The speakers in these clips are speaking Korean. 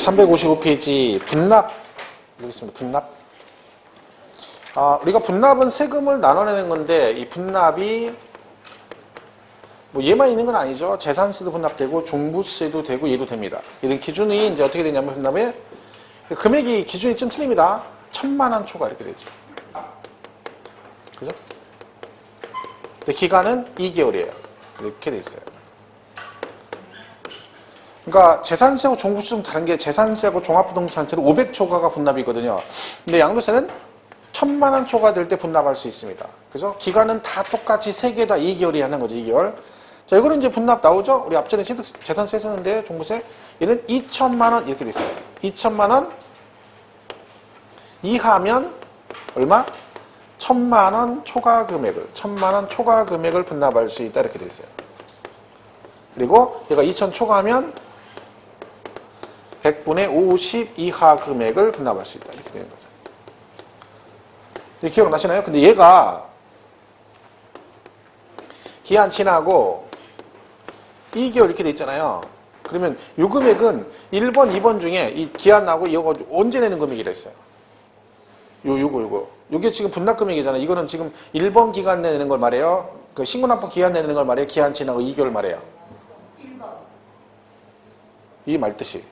355페이지 분납 여기 있습니다. 분납. 우리가 분납은 세금을 나눠내는 건데 이 분납이 뭐 얘만 있는 건 아니죠. 재산세도 분납되고 종부세도 되고 얘도 됩니다. 이런 기준이 이제 어떻게 되냐면 분납에 금액이 기준이 좀 틀립니다. 1000만 원 초과 이렇게 되죠. 그죠? 근데 기간은 2개월이에요. 이렇게 돼 있어요. 그러니까 재산세하고 종부세 좀 다른 게 재산세하고 종합부동산세는 500초과가 분납이거든요. 근데 양도세는 1000만 원 초과될 때 분납할 수 있습니다. 그죠? 기간은 다 똑같이 3개 다 2개월이 하는 거죠. 2개월. 자, 이거는 이제 분납 나오죠? 우리 앞전에 재산세 했었는데 종부세 얘는 2천만 원 이렇게 돼 있어요. 2천만 원 이하면 얼마? 1000만 원 초과 금액을 1000만 원 초과 금액을 분납할 수 있다 이렇게 돼 있어요. 그리고 얘가 2000 초과하면 100분의 50 이하 금액을 분납할 수 있다 이렇게 되는 거죠. 기억나시나요? 근데 얘가 기한 지나고 2개월 이렇게 돼 있잖아요. 그러면 이 금액은 1번, 2번 중에 이 기한 나고 이거 언제 내는 금액이라 했어요. 요거. 요게 지금 분납 금액이잖아요. 이거는 지금 1번 기간 내는 걸 말해요. 그 신고납부 기한 내는 걸 말해요. 기한 지나고 2개월 말해요. 1번. 이게 말뜻이.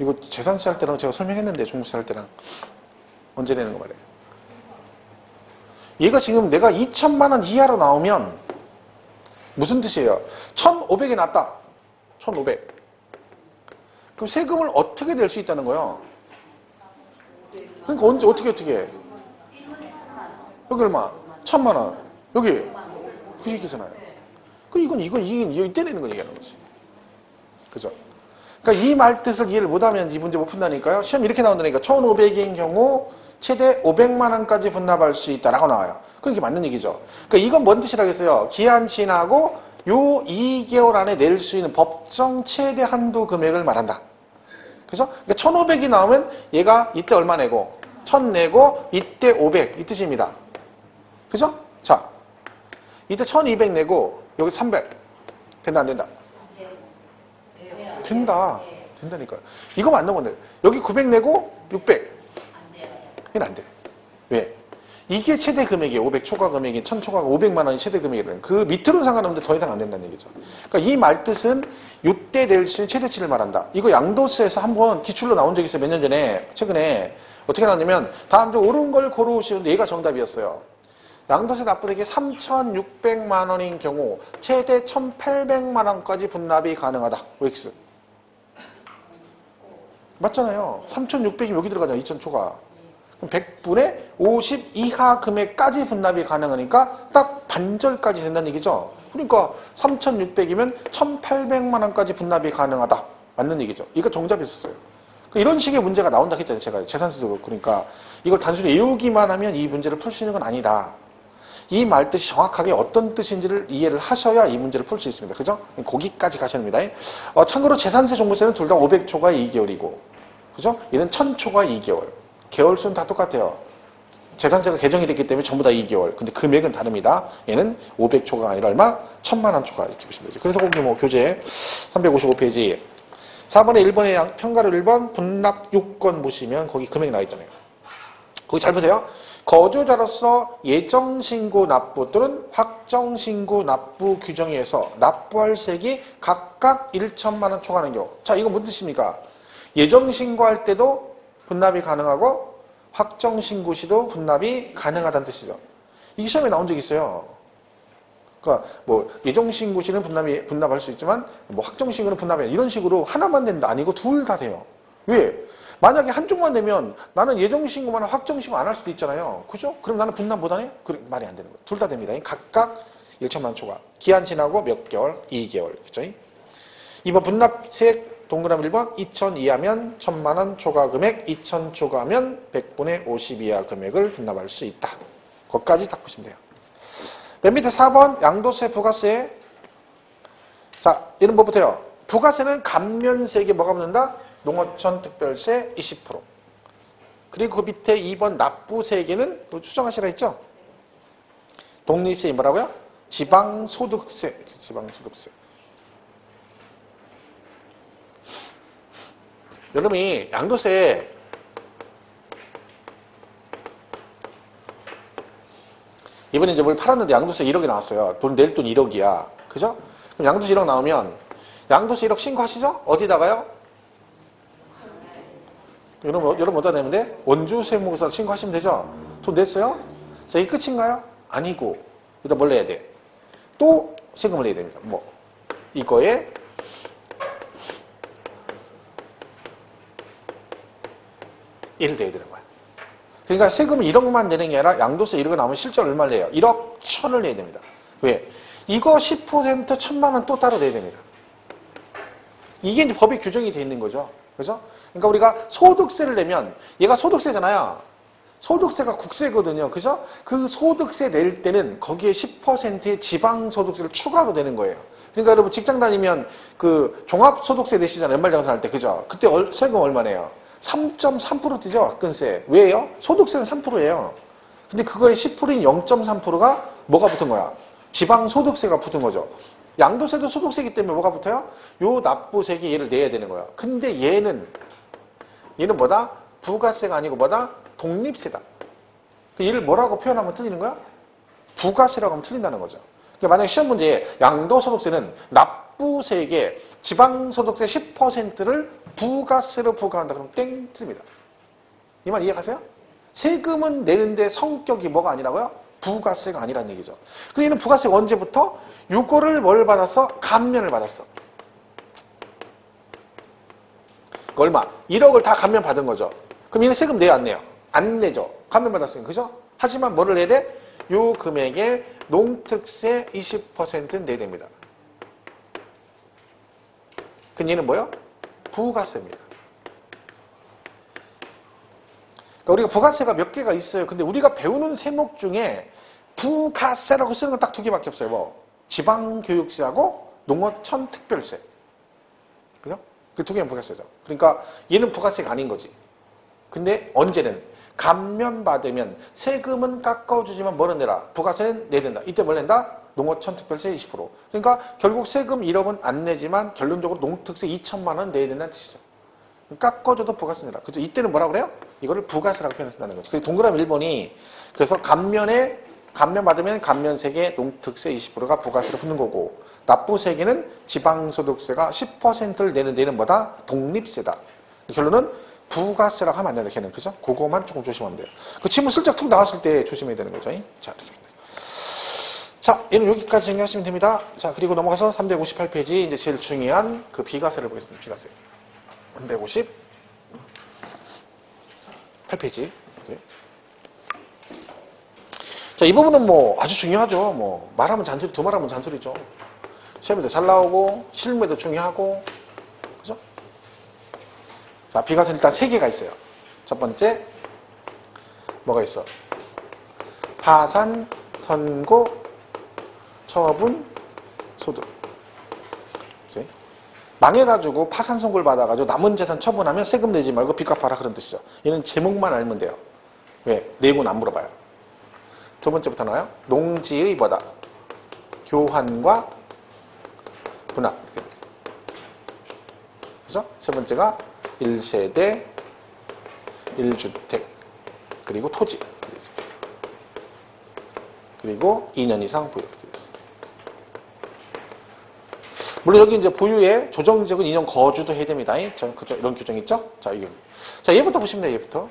이거 재산세 할 때랑 제가 설명했는데 종부세 할 때랑 언제 내는 거 말이에요. 얘가 지금 내가 2천만 원 이하로 나오면 무슨 뜻이에요? 1,500이 났다. 1,500. 그럼 세금을 어떻게 낼 수 있다는 거예요? 그러니까 언제 어떻게 해? 여기 얼마? 1,000만 원. 여기 그 얘기잖아요. 그 이건 이때 내는 걸 얘기하는 거지. 그죠? 그러니까 이 말 뜻을 이해를 못하면 이 문제 못 푼다니까요. 시험 이렇게 나온다니까 1,500인 경우 최대 500만 원까지 분납할 수 있다라고 나와요. 그게 맞는 얘기죠. 그러니까 이건 뭔 뜻이라겠어요? 기한 지나고 요 2개월 안에 낼 수 있는 법정 최대 한도 금액을 말한다. 그죠? 그러니까 1,500이 나오면 얘가 이때 얼마 내고 1,000 내고 이때 500 이 뜻입니다. 그죠? 자, 이때 1,200 내고 여기 300 된다 안 된다? 된다. 된다니까요. 이거 맞는 건데. 여기 900 내고 600. 이건 안 돼. 왜? 이게 최대 금액이에요. 500 초과 금액이 1000 초과가 500만 원이 최대 금액이라는. 그 밑으로는 상관없는데 더 이상 안 된다는 얘기죠. 그러니까 이 말뜻은 이때 낼 수 있는 최대치를 말한다. 이거 양도세에서 한번 기출로 나온 적이 있어요. 몇 년 전에. 최근에. 어떻게 나왔냐면 다음 중 옳은 걸 고르시는데 얘가 정답이었어요. 양도세 납부액이 3,600만 원인 경우 최대 1,800만 원까지 분납이 가능하다. OX. 맞잖아요. 3,600이 여기 들어가잖아요. 2,000 초과. 그럼 100분의 50 이하 금액까지 분납이 가능하니까 딱 반절까지 된다는 얘기죠. 그러니까 3,600이면 1,800만 원까지 분납이 가능하다. 맞는 얘기죠. 이거 정답이었어요. 그러니까 이런 식의 문제가 나온다 했잖아요. 제가 재산세도 그렇고. 그러니까 이걸 단순히 외우기만 하면 이 문제를 풀 수 있는 건 아니다. 이 말뜻이 정확하게 어떤 뜻인지를 이해를 하셔야 이 문제를 풀 수 있습니다. 그죠? 거기까지 가셔야 합니다. 참고로 재산세, 종부세는 둘 다 500초과 2개월이고, 그죠? 얘는 1000초과 2개월. 개월수는 다 똑같아요. 재산세가 개정이 됐기 때문에 전부 다 2개월. 근데 금액은 다릅니다. 얘는 500초가 아니라 얼마? 1000만 원 초과 이렇게 보시면 되죠. 그래서 거기 뭐 교재 355페이지 4번에 1번에 평가료 1번 분납 요건 보시면 거기 금액이 나와 있잖아요. 거기 잘 보세요. 거주자로서 예정신고 납부 또는 확정신고 납부 규정에 의해서 납부할 세액이 각각 1천만 원 초과하는 경우. 자, 이건 무슨 뜻입니까? 예정신고할 때도 분납이 가능하고 확정신고 시도 분납이 가능하다는 뜻이죠. 이게 시험에 나온 적이 있어요. 그러니까 뭐 예정신고 시는 분납할 수 있지만 뭐 확정신고는 분납이 이런 식으로 하나만 된다 아니고 둘 다 돼요. 왜? 만약에 한쪽만 되면 나는 예정신고만 확정신고 안 할 수도 있잖아요. 그죠? 그럼 나는 분납 못하네? 그래, 말이 안 되는 거예요. 둘 다 됩니다. 각각 1천만 원 초과. 기한 지나고 몇 개월? 2개월. 그죠? 2번 분납세액 동그라미 1번 2,000 이하면 1,000만 원 초과 금액 2,000 초과하면 100분의 50 이하 금액을 분납할 수 있다. 거기까지 딱 보시면 돼요. 맨 밑에 4번 양도세 부가세. 자, 얘는 뭐부터요? 부가세는 감면세액에 뭐가 붙는다? 농어촌 특별세 20%. 그리고 그 밑에 2번 납부세액에는 또 추정하시라 했죠? 독립세 뭐라고요? 지방소득세. 지방소득세. 여러분이 양도세 이번에 이제 뭘 팔았는데 양도세 1억이 나왔어요. 낼 돈 1억이야. 그죠? 그럼 양도세 1억 나오면 양도세 1억 신고하시죠? 어디다가요? 여러분 어디다 내면 돼? 원주세무서에다 신고하시면 되죠? 돈 냈어요? 자, 이게 끝인가요? 아니고 일단 뭘 내야 돼? 또 세금을 내야 됩니다. 뭐 이거에 얘를 내야 되는 거야. 그러니까 세금을 1억만 내는 게 아니라 양도세 1억이 나오면 실제로 얼마를 내요? 1억 1,000을 내야 됩니다. 왜? 이거 10% 1,000만 원 또 따로 내야 됩니다. 이게 이제 법에 규정이 돼 있는 거죠. 그죠? 그러니까 우리가 소득세를 내면 얘가 소득세잖아요. 소득세가 국세거든요. 그죠? 그 소득세 낼 때는 거기에 10%의 지방소득세를 추가로 내는 거예요. 그러니까 여러분 직장 다니면 그 종합소득세 내시잖아요. 연말정산할 때. 그죠? 그때 세금 얼마 내요? 3.3% 뛰죠, 가끔세. 왜요? 소득세는 3%예요. 근데 그거의 10%인 0.3%가 뭐가 붙은 거야? 지방소득세가 붙은 거죠. 양도세도 소득세이기 때문에 뭐가 붙어요? 요 납부세액이 얘를 내야 되는 거야. 근데 얘는 뭐다? 부가세가 아니고 뭐다? 독립세다. 얘를 뭐라고 표현하면 틀리는 거야? 부가세라고 하면 틀린다는 거죠. 그러니까 만약에 시험 문제에 양도소득세는 납부세액의 지방소득세 10%를 부가세로 부과한다. 그럼 땡 틀립니다. 이 말 이해가세요? 세금은 내는데 성격이 뭐가 아니라고요? 부가세가 아니라는 얘기죠. 그럼 얘는 부가세가 언제부터? 요거를 뭘 받았어? 감면을 받았어. 얼마? 1억을 다 감면 받은 거죠. 그럼 얘는 세금 내요, 안 내요? 안 내죠. 감면 받았으니까. 그죠? 하지만 뭐를 내야 돼? 요 금액에 농특세 20%는 내야 됩니다. 그럼 얘는 뭐요? 부가세입니다. 그러니까 우리가 부가세가 몇 개가 있어요. 근데 우리가 배우는 세목 중에 부가세라고 쓰는 건 딱 두 개밖에 없어요. 뭐 지방교육세하고 농어촌 특별세. 그죠? 그 두 개는 부가세죠. 그러니까 얘는 부가세가 아닌 거지. 근데 언제는 감면받으면 세금은 깎아주지만 뭐는 내라? 부가세는 내야 된다. 이때 뭘 낸다? 농어촌 특별세 20%. 그러니까 결국 세금 1억은 안 내지만 결론적으로 농특세 2천만 원 내야 된다는 뜻이죠. 깎아줘도 부가세 내라. 그죠? 이때는 뭐라고 그래요? 이거를 부가세라고 표현한다는 거죠. 그래서 동그라미 1번이 그래서 감면 받으면 감면세계 농특세 20%가 부가세로 붙는 거고 납부세계는 지방소득세가 10%를 내는 데는 뭐다? 독립세다. 결론은 부가세라고 하면 안 된다. 걔는 그죠? 그거만 조금 조심하면 돼요. 그 지문 슬쩍 툭 나왔을 때 조심해야 되는 거죠. 자, 자, 얘는 여기까지 정리하시면 됩니다. 자, 그리고 넘어가서 358페이지 이제 제일 중요한 그 비과세를 보겠습니다. 비과세. 358페이지. 자, 이 부분은 뭐 아주 중요하죠. 뭐 말하면 잔소리, 두 말하면 잔소리죠. 시험에도 잘 나오고 실무에도 중요하고 그죠? 자, 비과세는 일단 3개가 있어요. 첫 번째 뭐가 있어? 파산, 선고, 처분, 소득. 그치? 망해가지고 파산 선고를 받아가지고 남은 재산 처분하면 세금 내지 말고 빚 갚아라 그런 뜻이죠. 얘는 제목만 알면 돼요. 왜? 내용은 안 물어봐요. 두 번째부터 나와요. 농지의 뭐다? 교환과 분할. 그죠? 세 번째가 1세대, 1주택, 그리고 토지. 그리고 2년 이상 보유. 물론 여기 이제 보유에 조정지역은 2년 거주도 해야 됩니다. 그죠? 이런 규정 있죠? 자, 이건. 자, 얘부터 보시면 돼요, 얘부터.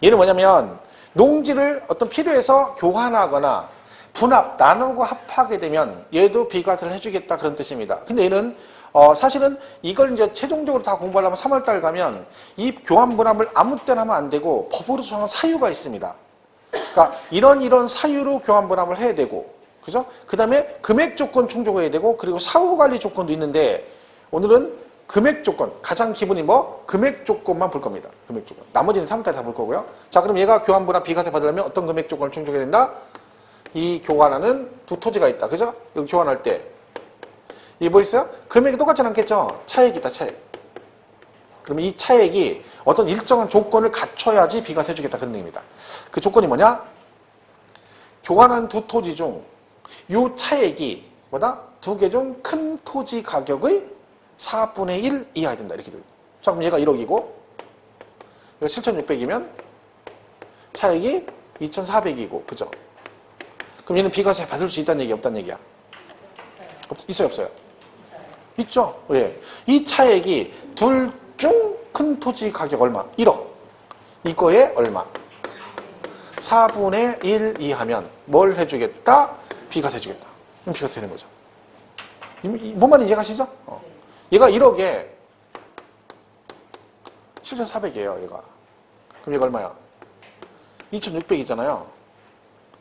얘는 뭐냐면, 농지를 어떤 필요해서 교환하거나 분합, 나누고 합하게 되면 얘도 비과세를 해주겠다 그런 뜻입니다. 근데 얘는 사실은 이걸 이제 최종적으로 다 공부하려면 3월달 가면 이 교환 분합을 아무 때나 하면 안 되고 법으로 정한 사유가 있습니다. 그러니까 이런 사유로 교환 분합을 해야 되고, 그죠? 그 다음에 금액 조건 충족해야 되고, 그리고 사후 관리 조건도 있는데 오늘은 금액 조건, 가장 기본이 뭐? 금액 조건만 볼 겁니다. 금액 조건. 나머지는 3월달에 다 볼 거고요. 자, 그럼 얘가 교환 분합 비과세 받으려면 어떤 금액 조건을 충족해야 된다? 이 교환하는 두 토지가 있다. 그죠? 여기 교환할 때. 이 뭐 있어요? 금액이 똑같진 않겠죠? 차액이 있다, 차액. 그러면 이 차액이 어떤 일정한 조건을 갖춰야지 비과세 해주겠다. 그런 얘기입니다. 그 조건이 뭐냐? 교환한 두 토지 중 이 차액이 뭐다? 두 개 중 큰 토지 가격의 4분의 1 이하야 된다. 이렇게 돼. 자, 그럼 얘가 1억이고, 이거 7,600이면 차액이 2,400이고, 그죠? 그럼 얘는 비과세 받을 수 있다는 얘기, 없다는 얘기야? 있어요, 없어요? 있죠? 왜? 이 차액이 둘 중 큰 토지 가격 얼마? 1억. 이거에 얼마? 4분의 1 이하면 뭘 해주겠다? 비과세 해주겠다. 그럼 비과세 되는 거죠. 뭔 말인지 이해가시죠? 얘가 1억에 7,400이에요, 얘가. 그럼 얘가 얼마야? 2,600이잖아요.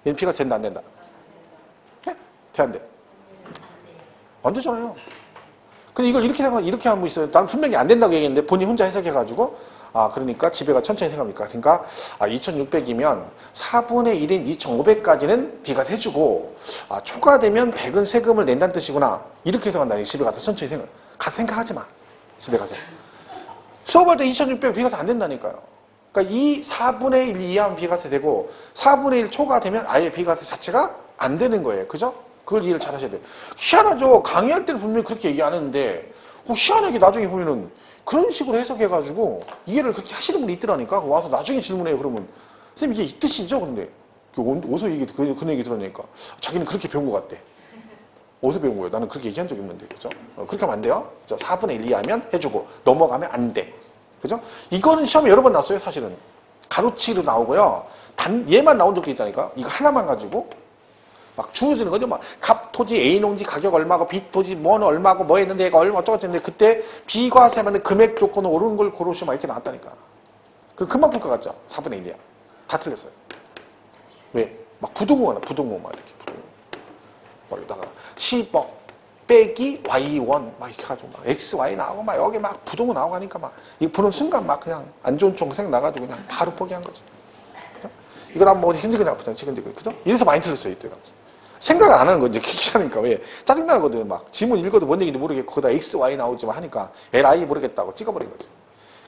얘는 비과세 된다, 안 된다? 네? 돼, 안 돼? 안 되잖아요. 근데 이걸 이렇게 생각하면, 이렇게 하면 있어요. 나는 분명히 안 된다고 얘기했는데 본인 혼자 해석해가지고, 그러니까 지배가 천천히 생각합니까? 그러니까, 2,600이면 4분의 1인 2,500까지는 비과세 해주고, 초과되면 100은 세금을 낸다는 뜻이구나. 이렇게 해석한다. 집에 가서 천천히 생각하지 마. 집에 가서. 수업할 때 2,600 비과세 안 된다니까요. 그러니까 이 4분의 1 이하면 비과세 되고, 4분의 1 초과되면 아예 비과세 자체가 안 되는 거예요. 그죠? 그걸 이해를 잘 하셔야 돼요. 희한하죠. 강의할 때는 분명히 그렇게 얘기 안 했는데 희한하게 나중에 보면은 그런 식으로 해석해가지고 이해를 그렇게 하시는 분이 있더라니까. 와서 나중에 질문해요. 그러면 선생님 이게 이 뜻이죠? 근데 어디서 그런 얘기 들었냐니까 자기는 그렇게 배운 것 같대. 어디서 배운 거예요? 나는 그렇게 얘기한 적이 없는데. 그죠? 그렇게 하면 안 돼요. 4분의 1 이하면 해주고 넘어가면 안 돼. 그죠? 이거는 시험에 여러 번 나왔어요. 사실은. 가로치기로 나오고요. 얘만 나온 적도 있다니까. 이거 하나만 가지고 막 주어지는 거죠. 막 갑 토지 A 농지 가격 얼마고 B 토지 뭐는 얼마고 뭐 했는데 얘가 얼마 어쩌고 했는데 그때 비과세만 금액 조건을 오른 걸 고르시면 막 이렇게 나왔다니까. 그 금방 풀 것 같죠? 4분의 1이야. 다 틀렸어요. 왜? 막 부동호가 부동호 막 이렇게 부동호. 막 여기다가 10억 빼기 Y1 막 이렇게 가지고 막 XY 나오고 막 여기 막 부동호 나오고 하니까 막 이 보는 순간 막 그냥 안 좋은 쪽 생각나가지고 그냥 바로 포기한 거지. 그죠? 이거 나면 뭐 힘들게 나쁘잖아. 지근지근. 그죠? 이래서 많이 틀렸어요. 이때. 생각을 안 하는 거 이제 귀찮으니까. 왜? 짜증나거든. 막 지문 읽어도 뭔 얘기인지 모르겠고 거기다 X, Y 나오지만 하니까 LI 모르겠다고 찍어버린 거지.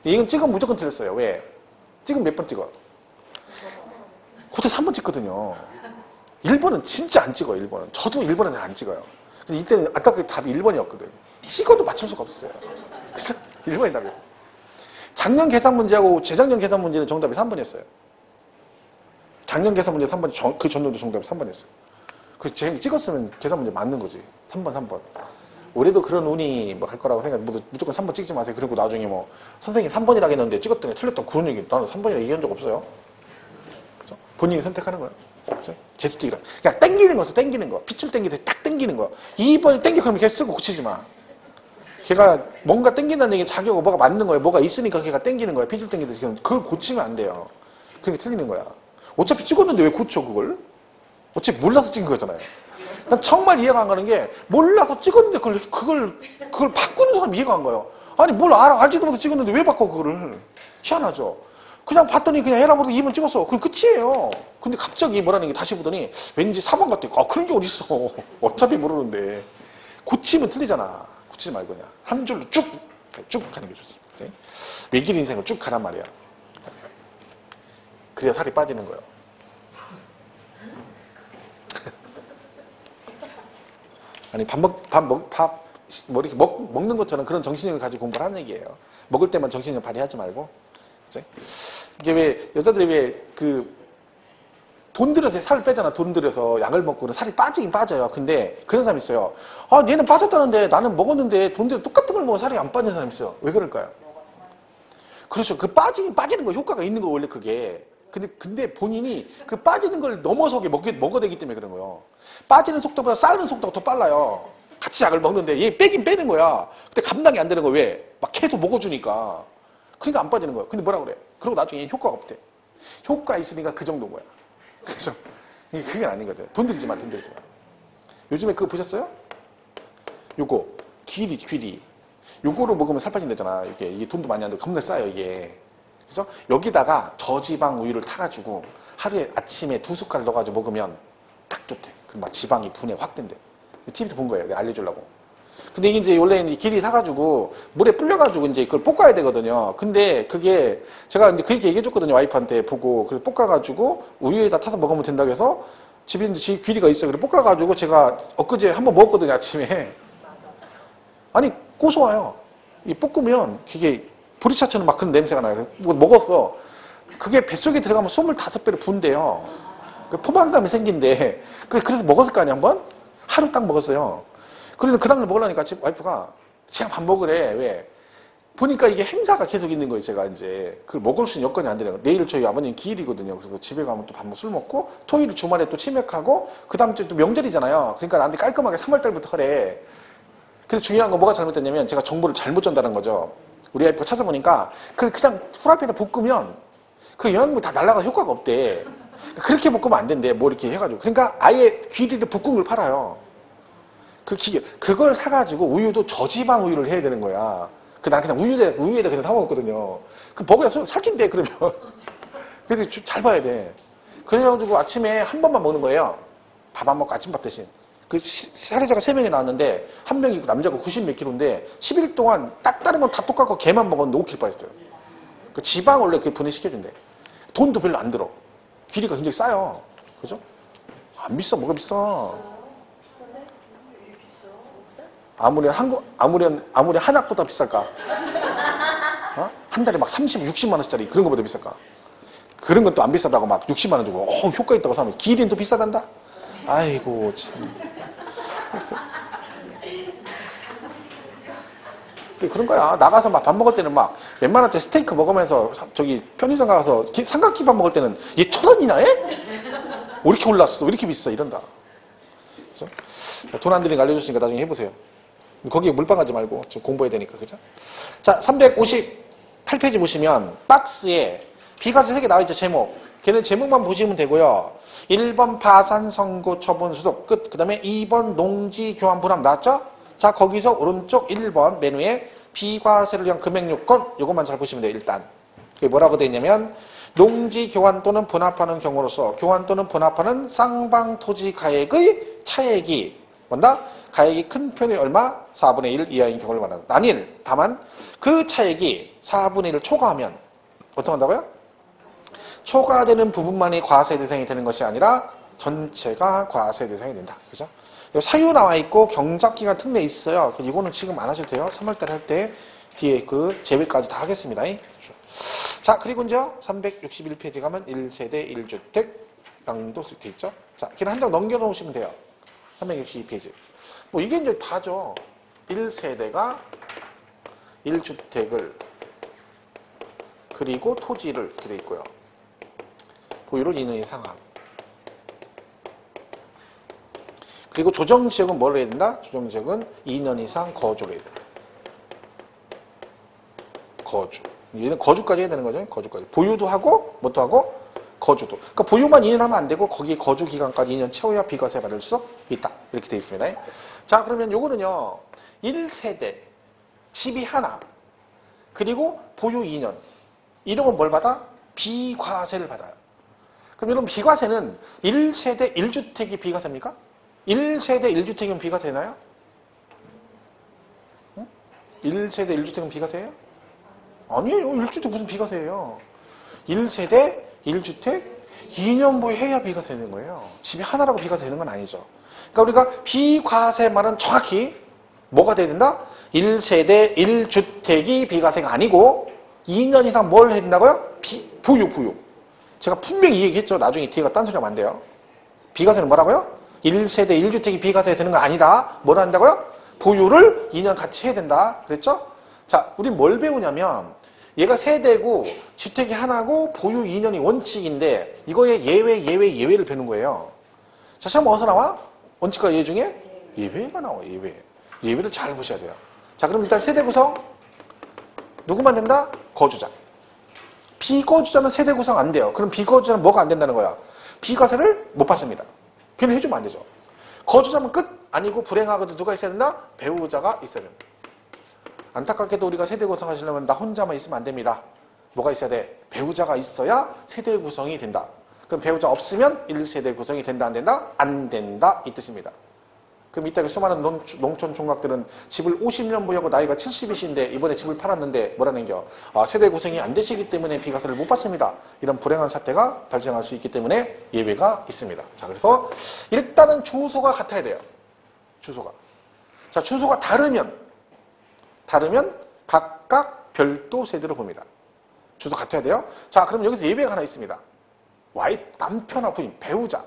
이건 찍으면 무조건 틀렸어요. 왜? 찍으면 몇 번 찍어? 고대 3번 찍거든요. 1번은 진짜 안 찍어요. 1번은. 저도 1번은 잘 안 찍어요. 근데 이때는 아까 답이 1번이었거든. 찍어도 맞출 수가 없어요. 그래서 1번이 답이에요. 작년 계산 문제하고 재작년 계산 문제는 정답이 3번이었어요. 작년 계산 문제 3번, 그 전년도 정답이 3번이었어요. 그 찍었으면 계산 문제 맞는 거지. 3번. 올해도 그런 운이 뭐 할 거라고 생각해. 무조건 3번 찍지 마세요. 그리고 나중에 뭐 선생님이 3번이라고 했는데 찍었더니 틀렸던 그런 얘기. 나는 3번이라고 얘기한 적 없어요. 그죠? 본인이 선택하는 거예요. 그죠? 제스틱이라. 그냥 땡기는 거죠. 땡기는 거. 핏줄 땡기듯이 딱 땡기는 거. 2번이 땡겨 그러면 걔 쓰고 고치지 마. 걔가 뭔가 땡긴다는 얘기는 자기가 뭐가 맞는 거예요. 뭐가 있으니까 걔가 땡기는 거예요. 핏줄 땡기듯이. 그걸 고치면 안 돼요. 그렇게 틀리는 거야. 어차피 찍었는데 왜 고쳐 그걸? 어차피 몰라서 찍은 거잖아요. 난 정말 이해가 안 가는 게 몰라서 찍었는데 그걸 바꾸는 사람 이해가 안 가요. 아니 뭘 알지도 못해서 찍었는데 왜 바꿔 그거를. 희한하죠. 그냥 봤더니 그냥 해라 보다 2번 찍었어. 그럼 끝이에요. 근데 갑자기 뭐라는 게 다시 보더니 왠지 4번 같아. 그런 게 어딨어. 어차피 모르는데. 고치면 틀리잖아. 고치지 말고 그냥 한 줄로 쭉 가는 게 좋습니다. 외길 인생을 쭉 가란 말이야. 그래야 살이 빠지는 거예요. 아니 뭐 이렇게 먹는 것처럼 그런 정신력을 가지고 공부를 하는 얘기예요. 먹을 때만 정신력 발휘하지 말고. 그치? 이게 왜 여자들이 왜 돈 들여서 살 빼잖아. 돈 들여서 약을 먹고는 살이 빠지긴 빠져요. 근데 그런 사람 있어요. 얘는 빠졌다는데 나는 먹었는데 돈 들여 똑같은 걸 먹으면 살이 안 빠지는 사람 있어요. 왜 그럴까요? 그렇죠. 그 빠지는 거 효과가 있는 거 원래 그게. 근데 본인이 그 빠지는 걸 넘어서게 먹어대기 때문에 그런 거예요. 빠지는 속도보다 쌓이는 속도가 더 빨라요. 같이 약을 먹는데 얘 빼긴 빼는 거야. 근데 감당이 안 되는 거야. 왜? 막 계속 먹어주니까. 그러니까 안 빠지는 거야. 근데 뭐라 그래? 그리고 나중에 효과가 없대. 효과 있으니까 그 정도인 거야. 그죠? 그게 아니거든. 돈 들이지 마. 요즘에 그거 보셨어요? 요거 귀리. 요거로 먹으면 살 빠진다잖아. 이게 돈도 많이 안 들고 겁나 싸요 이게. 그래서 여기다가 저지방 우유를 타가지고 하루에 아침에 2숟갈 넣어가지고 먹으면 딱 좋대. 그럼 막 지방이 분해 확 된대. TV에서 본 거예요. 내가 알려주려고. 근데 이게 이제 원래 길이 사가지고 물에 불려가지고 이제 그걸 볶아야 되거든요. 근데 그게 제가 이제 그렇게 얘기해줬거든요. 와이프한테 보고. 그래서 볶아가지고 우유에다 타서 먹으면 된다고 해서 집에 이제 귀리가 있어요. 그래서 볶아가지고 제가 엊그제 한번 먹었거든요. 아침에. 아니 고소해요. 이 볶으면 그게 보리차처럼 막 그런 냄새가 나요. 먹었어. 그게 뱃속에 들어가면 25배로 분대요. 그 포만감이 생긴데 그래서 먹었을 거 아니야 한번? 하루 딱 먹었어요. 그래서 그 다음날 먹으려니까 집 와이프가 그냥 밥 먹으래. 왜? 보니까 이게 행사가 계속 있는 거예요. 제가 이제 그걸 먹을 수 있는 여건이 안 되네요. 내일 저희 아버님 기일이거든요. 그래서 집에 가면 또 밥 술 먹고 토요일 주말에 또 치맥하고 그 다음 주에 또 명절이잖아요. 그러니까 나한테 깔끔하게 3월달부터 하래. 그래서 중요한 건 뭐가 잘못됐냐면 제가 정보를 잘못 전달한 거죠. 우리 와이프가 찾아보니까 그걸 그냥 후라이팬에 볶으면 그 영양분이 다 날아가 효과가 없대. 그렇게 볶으면 안 된대. 뭐 이렇게 해가지고. 그러니까 아예 귀리를 볶은 걸 팔아요. 그걸 사가지고 우유도 저지방 우유를 해야 되는 거야. 나는 그냥 우유에다 그냥 타먹었거든요. 그 먹어야 살찐대, 그러면. 그래서 잘 봐야 돼. 그래가지고 아침에 한 번만 먹는 거예요. 밥 안 먹고 아침밥 대신. 그 사례자가 3명이 나왔는데, 한 명이 남자가 90 몇 킬로인데, 10일 동안 딱 다른 건 다 똑같고 걔만 먹었는데 5kg 빠졌어요. 그 지방 원래 그게 분해시켜준대. 돈도 별로 안 들어. 길이가 굉장히 싸요. 그죠? 안 비싸, 뭐가 비싸. 아무리 한약보다 비쌀까? 어? 한 달에 막 30, 60만 원짜리 그런 거보다 비쌀까? 그런 건 또 안 비싸다고 막 60만 원 주고 효과 있다고 사면 기린 또 비싸단다? 아이고 참. 그런 거야. 나가서 막 밥 먹을 때는 막 몇만 원짜리 스테이크 먹으면서 저기 편의점 가서 삼각김밥 먹을 때는 얘 1,000원이나 해? 왜 이렇게 올랐어? 왜 이렇게 비싸? 이런다. 돈 안 들이니까 알려줬으니까 나중에 해보세요. 거기에 물방 가지 말고 좀 공부해야 되니까. 그죠? 자, 358페이지 보시면 박스에 비과세 3개 나와있죠. 제목. 걔는 제목만 보시면 되고요. 1번 파산 선고 처분 수속 끝. 그 다음에 2번 농지 교환 분할 나왔죠? 자, 거기서 오른쪽 1번 메뉴에 비과세를 위한 금액 요건 요것만 잘 보시면 돼요. 일단 그게 뭐라고 되어 있냐면 농지 교환 또는 분합하는 경우로서 교환 또는 분합하는 쌍방 토지 가액의 차액이 뭔다? 가액이 큰 편이 얼마? 4분의 1 이하인 경우를 말한다. 단일. 다만 그 차액이 4분의 1을 초과하면 어떻게 한다고요? 초과되는 부분만이 과세 대상이 되는 것이 아니라 전체가 과세 대상이 된다. 그죠? 사유 나와 있고 경작기간 특례 있어요. 이거는 지금 안 하셔도 돼요. 3월달에 할 때 뒤에 그 제외까지 다 하겠습니다. 자, 그리고 이제 361페이지 가면 1세대 1주택 양도세 돼 있죠. 자, 그냥 한 장 넘겨 놓으시면 돼요. 362페이지. 뭐 이게 이제 다죠. 1세대가 1주택을 그리고 토지를 이렇게 돼 있고요. 보유를 2년 이상 하고. 그리고 조정지역은 뭘 해야 된다? 조정지역은 2년 이상 거주를 해야 된다. 거주. 얘는 거주까지 해야 되는 거죠. 거주까지. 보유도 하고, 뭣도 하고, 거주도. 그러니까 보유만 2년 하면 안 되고, 거기에 거주 기간까지 2년 채워야 비과세 받을 수 있다. 이렇게 되어 있습니다. 자, 그러면 요거는요, 1세대, 집이 하나, 그리고 보유 2년. 이러면 뭘 받아? 비과세를 받아요. 그럼 여러분, 비과세는 1세대 1주택이 비과세입니까? 1세대 1주택이면 비과세나요? 응? 1세대 1주택은 비과세예요? 아니에요. 1주택 무슨 비과세예요. 1세대 1주택 2년 보유해야 비과세 되는 거예요. 집이 하나라고 비과세 되는 건 아니죠. 그러니까 우리가 비과세 말은 정확히 뭐가 돼야 된다? 1세대 1주택이 비과세가 아니고 2년 이상 뭘 해야 된다고요? 보유. 제가 분명히 이 얘기했죠. 나중에 뒤에가 딴소리하면 안 돼요. 비과세는 뭐라고요? 1세대 1주택이 비과세 되는 건 아니다. 뭘 한다고요? 보유를 2년 같이 해야 된다. 그랬죠? 자, 우린 뭘 배우냐면 얘가 세대고 주택이 하나고 보유 2년이 원칙인데 이거에 예외를 배우는 거예요. 자, 시험 어디서 나와? 원칙과 예외 중에 예외가 나와요. 예외를 잘 보셔야 돼요. 자, 그럼 일단 세대 구성 누구만 된다? 거주자. 비거주자는 세대 구성 안 돼요. 그럼 비거주자는 뭐가 안 된다는 거야? 비과세를 못 받습니다. 걔는 해주면 안 되죠. 거주자면 끝? 아니고 불행하고도 누가 있어야 된다? 배우자가 있어야 된다. 안타깝게도 우리가 세대 구성하시려면 나 혼자만 있으면 안 됩니다. 뭐가 있어야 돼? 배우자가 있어야 세대 구성이 된다. 그럼 배우자 없으면 1세대 구성이 된다 안 된다? 안 된다 이 뜻입니다. 그럼 이따가 수많은 농촌 총각들은 집을 50년 보유하고 나이가 70이신데 이번에 집을 팔았는데 뭐라는 겨? 세대 구성이 안 되시기 때문에 비과세를 못 받습니다. 이런 불행한 사태가 발생할 수 있기 때문에 예외가 있습니다. 자, 그래서 일단은 주소가 같아야 돼요. 주소가. 자, 주소가 다르면 다르면 각각 별도 세대로 봅니다. 주소 같아야 돼요. 자, 그럼 여기서 예외가 하나 있습니다. 남편과 부인, 배우자,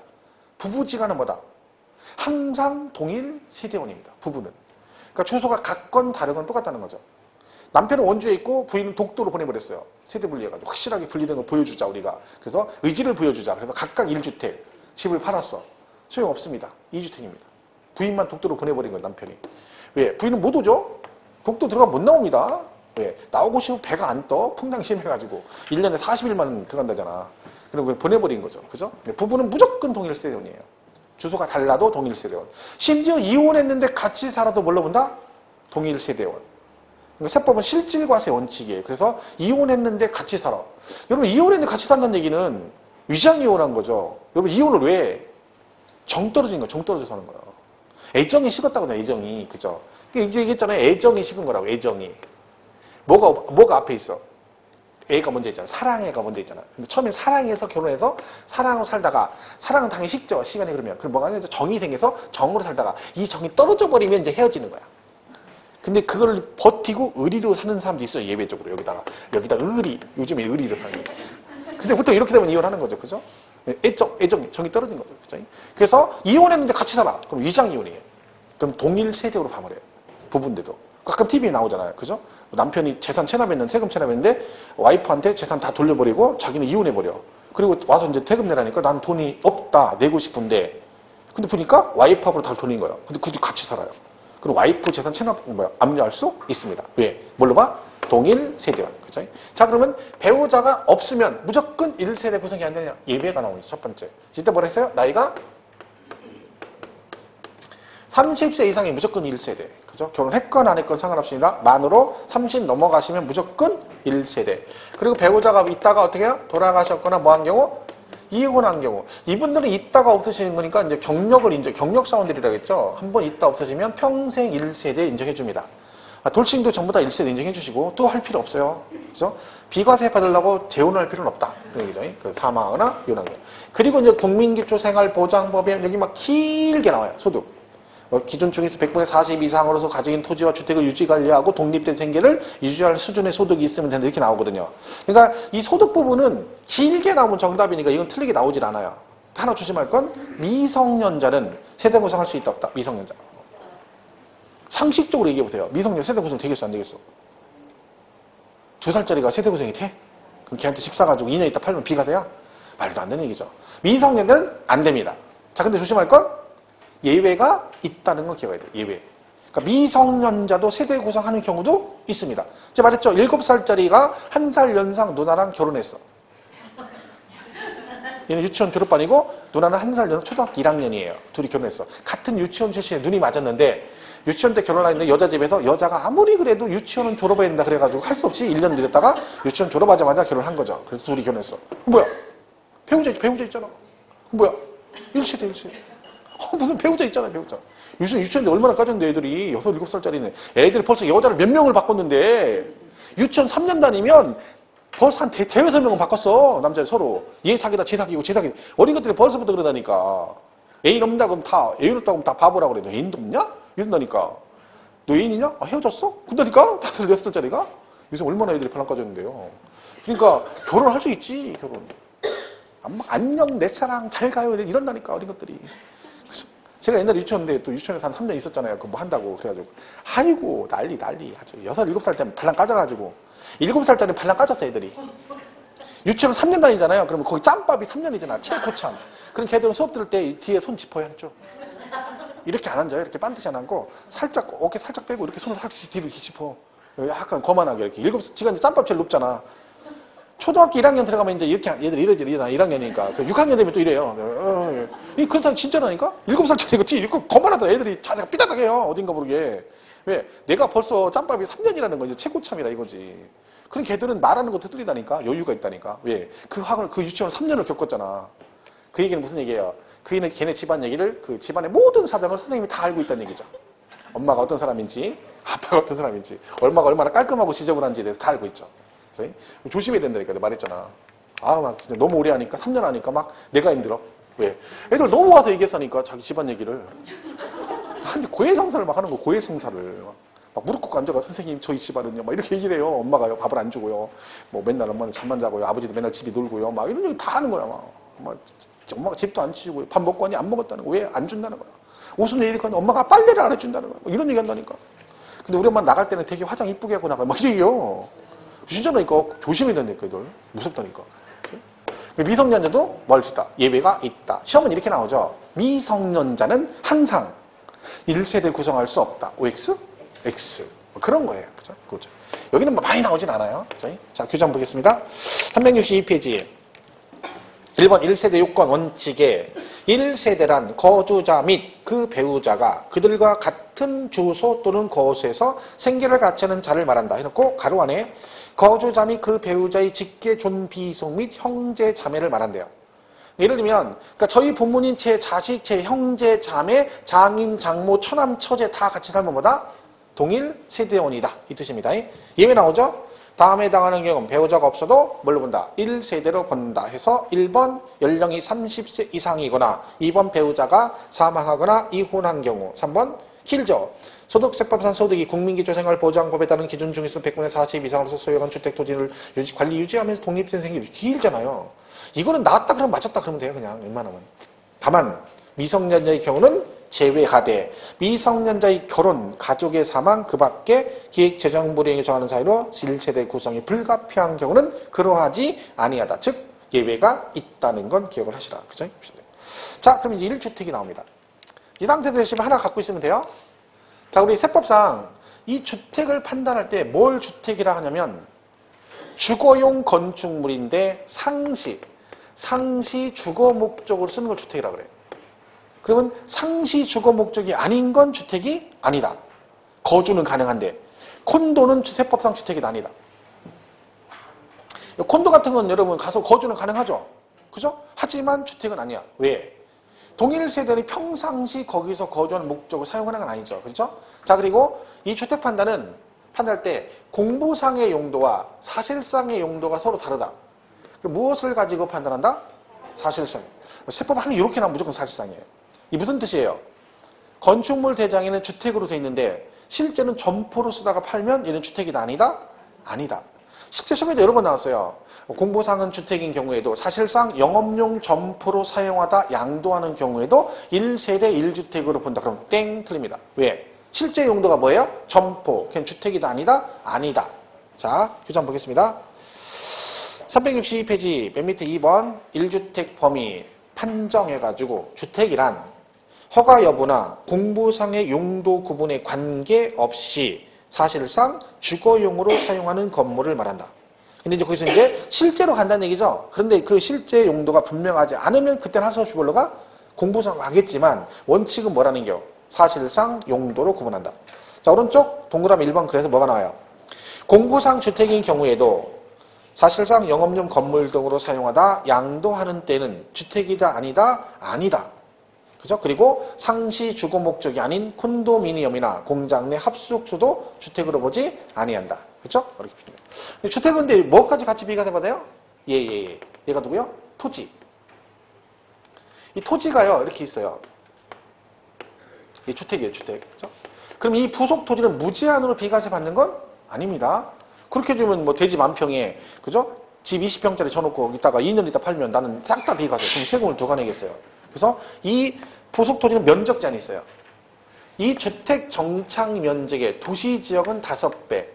부부지간은 뭐다? 항상 동일 세대원입니다. 부부는. 그러니까 주소가 같건 다르건 똑같다는 거죠. 남편은 원주에 있고 부인은 독도로 보내버렸어요. 세대 분리해가지고 확실하게 분리된 걸 보여주자 우리가. 그래서 의지를 보여주자. 그래서 각각 1주택 집을 팔았어. 소용없습니다. 2주택입니다. 부인만 독도로 보내버린 거예요. 남편이. 왜? 부인은 못 오죠? 독도 들어가면 못 나옵니다. 왜? 나오고 싶으면 배가 안 떠. 풍랑 심해가지고 1년에 40일만 들어간다잖아. 그리고 보내버린 거죠. 그죠? 부부는 무조건 동일 세대원이에요. 주소가 달라도 동일 세대원. 심지어 이혼했는데 같이 살아도 뭘로 본다? 동일 세대원. 그러니까 세법은 실질과세 원칙이에요. 그래서 이혼했는데 같이 살아. 여러분 이혼했는데 같이 산다는 얘기는 위장 이혼한 거죠. 여러분 이혼을 왜? 정 떨어진 거야. 정 떨어져서 하는 거야. 애정이 식었다고 해요. 애정이. 그죠? 이제 얘기했잖아요. 애정이 식은 거라고. 애정이. 뭐가 앞에 있어? 애가 먼저 있잖아. 사랑애가 먼저 있잖아. 처음에 사랑해서 결혼해서 사랑으로 살다가 사랑은 당연히 식죠. 시간이 그러면. 그럼 뭐가 아니라 정이 생겨서 정으로 살다가 이 정이 떨어져 버리면 이제 헤어지는 거야. 근데 그걸 버티고 의리로 사는 사람도 있어요. 예외적으로. 여기다 의리. 요즘에 의리로 사는 거죠. 근데 보통 이렇게 되면 이혼하는 거죠. 그죠? 애정, 정이 떨어진 거죠. 그죠? 그래서 이혼했는데 같이 살아. 그럼 위장 이혼이에요. 그럼 동일 세대로 봐버려요. 부부인데도. 가끔 TV에 나오잖아요. 그죠? 남편이 재산 체납했는데, 세금 체납했는데, 와이프한테 재산 다 돌려버리고, 자기는 이혼해버려. 그리고 와서 이제 세금 내라니까 난 돈이 없다. 내고 싶은데. 근데 보니까 와이프하고 다 돌린 거예요. 근데 굳이 같이 살아요. 그럼 와이프 재산 체납, 압류할 수 있습니다. 왜? 뭘로 봐? 동일 세대원. 그죠? 자, 그러면 배우자가 없으면 무조건 1세대 구성이 안 되냐? 예외가 나오죠. 첫 번째. 이때 뭐라 했어요? 나이가 30세 이상이 무조건 1세대. 그죠? 결혼했건 안 했건 상관없습니다. 만으로 30 넘어가시면 무조건 1세대. 그리고 배우자가 있다가 어떻게 해요? 돌아가셨거나 뭐 한 경우? 이혼한 경우. 이분들은 있다가 없으시는 거니까 이제 경력 사원들이라고 했죠. 한번 있다 없으시면 평생 1세대 인정해줍니다. 돌싱도 전부 다 1세대 인정해주시고 또 할 필요 없어요. 그죠? 비과세 받으려고 재혼할 필요는 없다. 그 얘기죠. 사망하거나 이혼한 거. 그리고 이제 국민기초생활보장법에 여기 막 길게 나와요. 소득. 기준 중에서 100분의 40 이상으로서 가정인 토지와 주택을 유지 관리하고 독립된 생계를 유지할 수준의 소득이 있으면 된다 이렇게 나오거든요. 그러니까 이 소득 부분은 길게 나오면 정답이니까 이건 틀리게 나오질 않아요. 하나 조심할 건 미성년자는 세대 구성할 수 있다 없다. 미성년자. 상식적으로 얘기해 보세요. 미성년 세대 구성 되겠어 안 되겠어? 2살짜리가 세대 구성이 돼? 그럼 걔한테 집 사가지고 2년 있다 팔면 비과세야? 말도 안 되는 얘기죠. 미성년자는 안 됩니다. 자, 근데 조심할 건 예외가 있다는 걸 기억해야 돼요. 예외. 그러니까 미성년자도 세대 구성하는 경우도 있습니다. 제가 말했죠. 7살짜리가 1살 연상 누나랑 결혼했어. 얘는 유치원 졸업반이고 누나는 1살 연상 초등학교 1학년이에요. 둘이 결혼했어. 같은 유치원 출신에 눈이 맞았는데 유치원 때 결혼했는데 여자 집에서 여자가 아무리 그래도 유치원은 졸업해야 된다 그래가지고 할 수 없이 1년 늦었다가 유치원 졸업하자마자 결혼한 거죠. 그래서 둘이 결혼했어. 뭐야? 배우자 있잖아. 뭐야? 1세대. 무슨 배우자 있잖아, 배우자. 유치원인데 얼마나 까졌는데 애들이 6, 7살짜리는 애들이 벌써 여자를 몇 명을 바꿨는데 유치원 3년 다니면 벌써 한 대여섯 명은 바꿨어. 남자 서로. 얘 사귀다 쟤 사귀고 쟤 사귀고. 어린 것들이 벌써부터 그러다니까. 애인 없다고 하면 다 애인 없다고 하면 다 바보라고 그래. 너 애인도 없냐? 이런다니까. 너 애인이냐? 헤어졌어? 그런다니까? 5, 6살짜리가? 요새 얼마나 애들이 발랑 까졌는데요. 그러니까 결혼할 수 있지, 결혼. 안녕 내 사랑 잘 가요 이런다니까 어린 것들이. 제가 옛날에 유치원인데 또 유치원에서 한 3년 있었잖아요. 그거 뭐 한다고 그래가지고 아이고 난리 아주 6, 7살 때면 발랑 까져가지고 7살짜리 발랑 까졌어 애들이. 유치원 3년 다니잖아요. 그러면 거기 짬밥이 3년이잖아. 체코참. 그럼 걔들은 수업 들을 때 뒤에 손 짚어야 한쪽. 이렇게 안 앉아요. 이렇게 반드시 안 앉고 살짝 어깨 살짝 빼고 이렇게 손을 살짝 뒤로 이렇게 짚어. 약간 거만하게 이렇게. 지가 이제 짬밥 제일 높잖아. 초등학교 1학년 들어가면 이제 이렇게 얘들이 이러잖아. 1학년이니까. 6학년 되면 또 이래요. 그렇다면 진짜라니까? 7살짜리가 뒤에 이렇게 거만하더라. 애들이 자세가 삐딱해요. 어딘가 모르게. 왜? 내가 벌써 짬밥이 3년이라는 거지. 최고참이라 이거지. 그런 걔들은 말하는 것도 틀리다니까. 여유가 있다니까. 왜? 그 유치원 3년을 겪었잖아. 그 얘기는 무슨 얘기예요? 걔네 집안 얘기를 그 집안의 모든 사정을 선생님이 다 알고 있다는 얘기죠. 엄마가 어떤 사람인지, 아빠가 어떤 사람인지, 얼마나 깔끔하고 지저분한지에 대해서 다 알고 있죠. 그래서 조심해야 된다니까. 내가 말했잖아. 막 진짜 너무 오래 하니까, 3년 하니까 막 내가 힘들어. 왜? 애들 너무 와서 얘기했으니까 자기 집안 얘기를. 근데 고해성사를 막 하는 거, 고해성사를. 막 막 무릎 꿇고 앉아가 선생님 저희 집안은요 막 이렇게 얘기를 해요. 엄마가요 밥을 안 주고요. 뭐 맨날 엄마는 잠만 자고요. 아버지도 맨날 집에 놀고요. 막 이런 얘기 다 하는 거야. 막 엄마가 집도 안 치우고 밥 먹고 하니 안 먹었다는 거야. 왜 안 준다는 거야. 옷은 왜 이렇게 하니 엄마가 빨래를 안 해준다는 거야. 막 이런 얘기 한다니까. 근데 우리 엄마 나갈 때는 되게 화장 이쁘게 하고 나가요. 막 이래요. 진짜라니까. 조심해야 된다니까 이들. 무섭다니까. 미성년자도 뭘 있다. 예외가 있다. 시험은 이렇게 나오죠. 미성년자는 항상 1세대를 구성할 수 없다. OX? X. 뭐 그런 거예요. 그죠? 그렇죠. 여기는 뭐 많이 나오진 않아요. 그죠? 자, 교재 한번 보겠습니다. 362페이지. 1번 1세대 요건 원칙에 1세대란 거주자 및 그 배우자가 그들과 같은 주소 또는 거소에서 생계를 같이 하는 자를 말한다. 해놓고 가로 안에 거주자 및 그 배우자의 직계 존비속 및 형제 자매를 말한대요. 예를 들면 그러니까 저희 부모님, 제 자식, 제 형제, 자매, 장인, 장모, 처남, 처제 다 같이 살면 뭐다? 동일 세대원이다. 이 뜻입니다. 예외 나오죠? 다음에 해당하는 경우는 배우자가 없어도 뭘로 본다? 1세대로 본다 해서 1번 연령이 30세 이상이거나 2번 배우자가 사망하거나 이혼한 경우 3번 길죠. 소득세법상 소득이 국민기초생활보장법에 따른 기준 중에서 100분의 40 이상으로서 소유한 주택 토지를 관리 유지하면서 독립된 생활이 길잖아요. 이거는 나왔다 그러면 맞았다 그러면 돼요. 그냥 웬만하면. 다만 미성년자의 경우는 제외하되 미성년자의 결혼, 가족의 사망, 그 밖에 기획재정 불이행에 정하는 사유로 1세대 구성이 불가피한 경우는 그러하지 아니하다. 즉 예외가 있다는 건 기억을 하시라. 그죠? 자, 그럼 이제 1주택이 나옵니다. 이 상태에서 열심히 하나 갖고 있으면 돼요. 자, 우리 세법상 이 주택을 판단할 때 뭘 주택이라 하냐면 주거용 건축물인데 상시 주거 목적으로 쓰는 걸 주택이라고 그래요. 그러면 상시 주거 목적이 아닌 건 주택이 아니다. 거주는 가능한데 콘도는 세법상 주택이 아니다. 콘도 같은 건 여러분 가서 거주는 가능하죠. 그죠? 하지만 주택은 아니야. 왜? 동일 세대는 평상시 거기서 거주하는 목적을 사용하는 건 아니죠. 그렇죠? 자, 그리고 이 주택 판단은 판단할 때 공부상의 용도와 사실상의 용도가 서로 다르다. 그럼 무엇을 가지고 판단한다? 사실상. 세법은 항상 이렇게 나오면 무조건 사실상이에요. 이 무슨 뜻이에요? 건축물 대장에는 주택으로 돼 있는데 실제는 점포로 쓰다가 팔면 얘는 주택이다 아니다? 아니다. 실제 시험에도 여러 번 나왔어요. 공부상은 주택인 경우에도 사실상 영업용 점포로 사용하다 양도하는 경우에도 1세대 1주택으로 본다. 그럼 땡 틀립니다. 왜? 실제 용도가 뭐예요? 점포. 그냥 주택이다 아니다? 아니다. 자, 교재 한번 보겠습니다. 362페이지 맨 밑에 2번 1주택 범위 판정해가지고 주택이란 허가 여부나 공부상의 용도 구분에 관계없이 사실상 주거용으로 사용하는 건물을 말한다. 근데 이제 거기서 이제 실제로 간다는 얘기죠. 그런데 그 실제 용도가 분명하지 않으면 그때는 할 수 없이 뭘로가 공부상 하겠지만 원칙은 뭐라는 겨? 사실상 용도로 구분한다. 자, 오른쪽 동그라미 1번 그래서 뭐가 나와요? 공부상 주택인 경우에도 사실상 영업용 건물 등으로 사용하다 양도하는 때는 주택이다 아니다? 아니다. 그죠? 그리고 상시 주거 목적이 아닌 콘도미니엄이나 공장 내 합숙소도 주택으로 보지 아니한다. 그렇죠? 주택은 근데 뭐까지 같이 비과세 받아요? 예. 얘가 누구요? 토지. 이 토지가요 이렇게 있어요. 이 주택이에요, 주택. 그렇죠? 그럼 이 부속 토지는 무제한으로 비과세 받는 건 아닙니다. 그렇게 주면 뭐 대지 만평에 그죠? 집 20평짜리 쳐놓고 이따가 2년 있다 팔면 나는 싹 다 비과세. 그럼 세금을 누가 내겠어요? 그래서 이 부속 토지는 면적 제한이 있어요. 이 주택 정착 면적의 도시지역은 5배,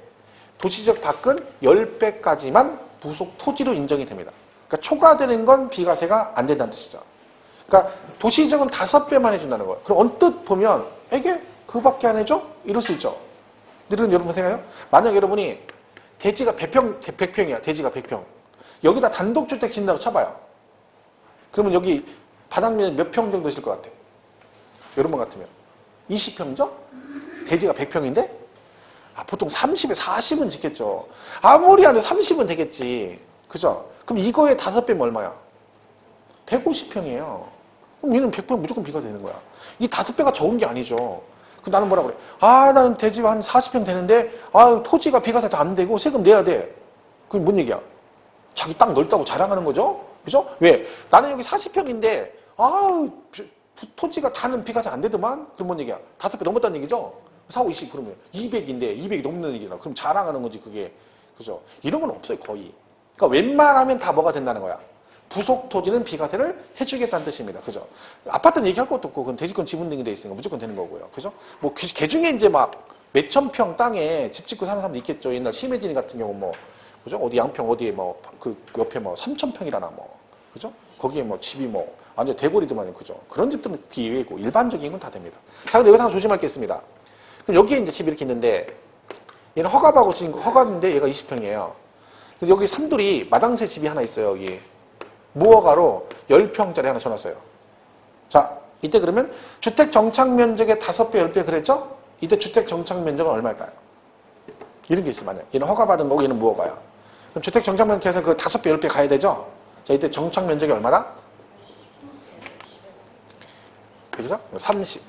도시지역 밖은 10배까지만 부속 토지로 인정이 됩니다. 그러니까 초과되는 건 비과세가 안 된다는 뜻이죠. 그러니까 도시지역은 5배만 해준다는 거예요. 그럼 언뜻 보면 이게 그밖에 안 해줘? 이럴 수 있죠. 근데 여러분 생각해요? 만약 여러분이 대지가 100평이야. 대지가 100평. 여기다 단독주택 짓는다고 쳐봐요. 그러면 여기 바닥면 몇 평 정도 있을 것 같아? 여러분 같으면 20평이죠? 대지가 100평인데 보통 30에 40은 짓겠죠. 아무리 안 해도 30은 되겠지. 그죠? 그럼 이거의 5배면 얼마야? 150평이에요. 그럼 얘는 100% 무조건 비과세 되는 거야. 이 5배가 적은 게 아니죠. 나는 뭐라 그래? 나는 대지가 한 40평 되는데 토지가 비과세 다 안 되고 세금 내야 돼. 그게 뭔 얘기야? 자기 땅 넓다고 자랑하는 거죠? 그죠? 왜? 나는 여기 40평인데 토지가 다는 비과세 안 되더만? 그럼 뭔 얘기야? 5배 넘었다는 얘기죠? 4, 5, 20 그러면 200인데 200이 넘는 얘기라. 그럼 자랑하는 거지 그게. 그죠? 이런 건 없어요 거의. 그러니까 웬만하면 다 뭐가 된다는 거야. 부속 토지는 비과세를 해주겠다는 뜻입니다. 그죠? 아파트는 얘기할 것도 없고 그건 대지권 지분 등이 돼 있으니까 무조건 되는 거고요. 그죠? 뭐 개중에 이제 막 몇천 평 땅에 집 짓고 사는 사람도 있겠죠. 옛날 심해진이 같은 경우 뭐 그죠? 어디 양평 어디에 뭐 그 옆에 뭐 3,000평이라나 뭐 그죠? 거기에 뭐 집이 뭐 완전 대거리더만요. 그죠? 그런 집들은 그 이외이고 일반적인 건 다 됩니다. 자, 근데 여기서 하나 조심할 게 있습니다. 그럼 여기에 이제 집이 이렇게 있는데 얘는 허가하고 지은 거 허가인데 얘가 20평이에요. 여기 삼돌이 마당새 집이 하나 있어요. 여기 무허가로 10평짜리 하나 줘놨어요. 자, 이때 그러면 주택 정착 면적의 5배, 10배 그랬죠? 이때 주택 정착 면적은 얼마일까요? 이런 게 있어, 만약. 얘는 허가받은 거고 얘는 무허가야. 그럼 주택 정착 면적에서 그 5배, 10배 가야 되죠? 자, 이때 정착 면적이 얼마나? 그죠? 30.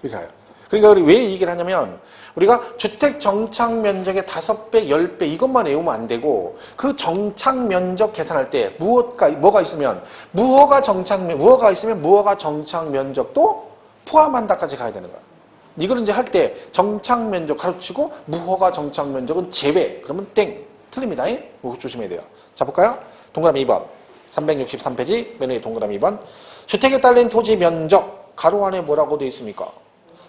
이렇게 가요. 그러니까 우리 왜 이 얘기를 하냐면 우리가 주택 정착 면적의 5배, 10배 이것만 외우면 안 되고 그 정착 면적 계산할 때 뭐가 있으면 무허가 있으면 무허가 정착 면적도 포함한다까지 가야 되는 거야. 이거는 이제 할 때 정착 면적 가로치고 무허가 정착 면적은 제외. 그러면 땡. 틀립니다. 이거 조심해야 돼요. 자, 볼까요? 동그라미 2번. 363페이지 맨 위에 동그라미 2번. 주택에 딸린 토지 면적 가로 안에 뭐라고 되어 있습니까?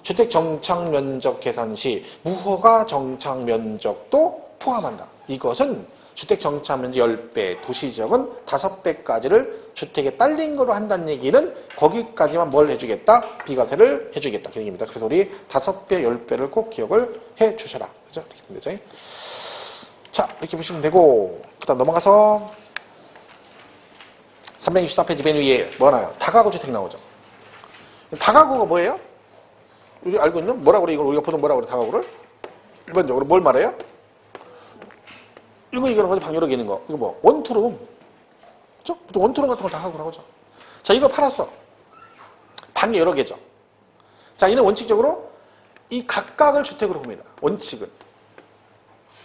주택 정착 면적 계산 시 무허가 정착 면적도 포함한다. 이것은 주택 정착 면적 10배, 도시지역은 5배까지를 주택에 딸린 거로 한다는 얘기는 거기까지만 뭘 해주겠다? 비과세를 해주겠다. 그 얘기입니다. 그래서 우리 5배, 10배를 꼭 기억을 해 주셔라. 그죠? 이렇게 되면 되죠? 자, 이렇게 보시면 되고, 그 다음 넘어가서 364페이지 맨 위에 뭐 나와요? 다가구 주택 나오죠. 다가구가 뭐예요? 우리 알고 있는? 뭐라 그래? 이걸 우리가 보통 뭐라 그래? 다가구를? 일반적으로 뭘 말해요? 이거 얘기하는 거지, 방 여러 개 있는 거. 이거 뭐? 원투룸. 그죠? 보통 원투룸 같은 걸 다가구라고 하죠. 자, 이걸 팔았어. 방이 여러 개죠. 자, 이는 원칙적으로 이 각각을 주택으로 봅니다. 원칙은.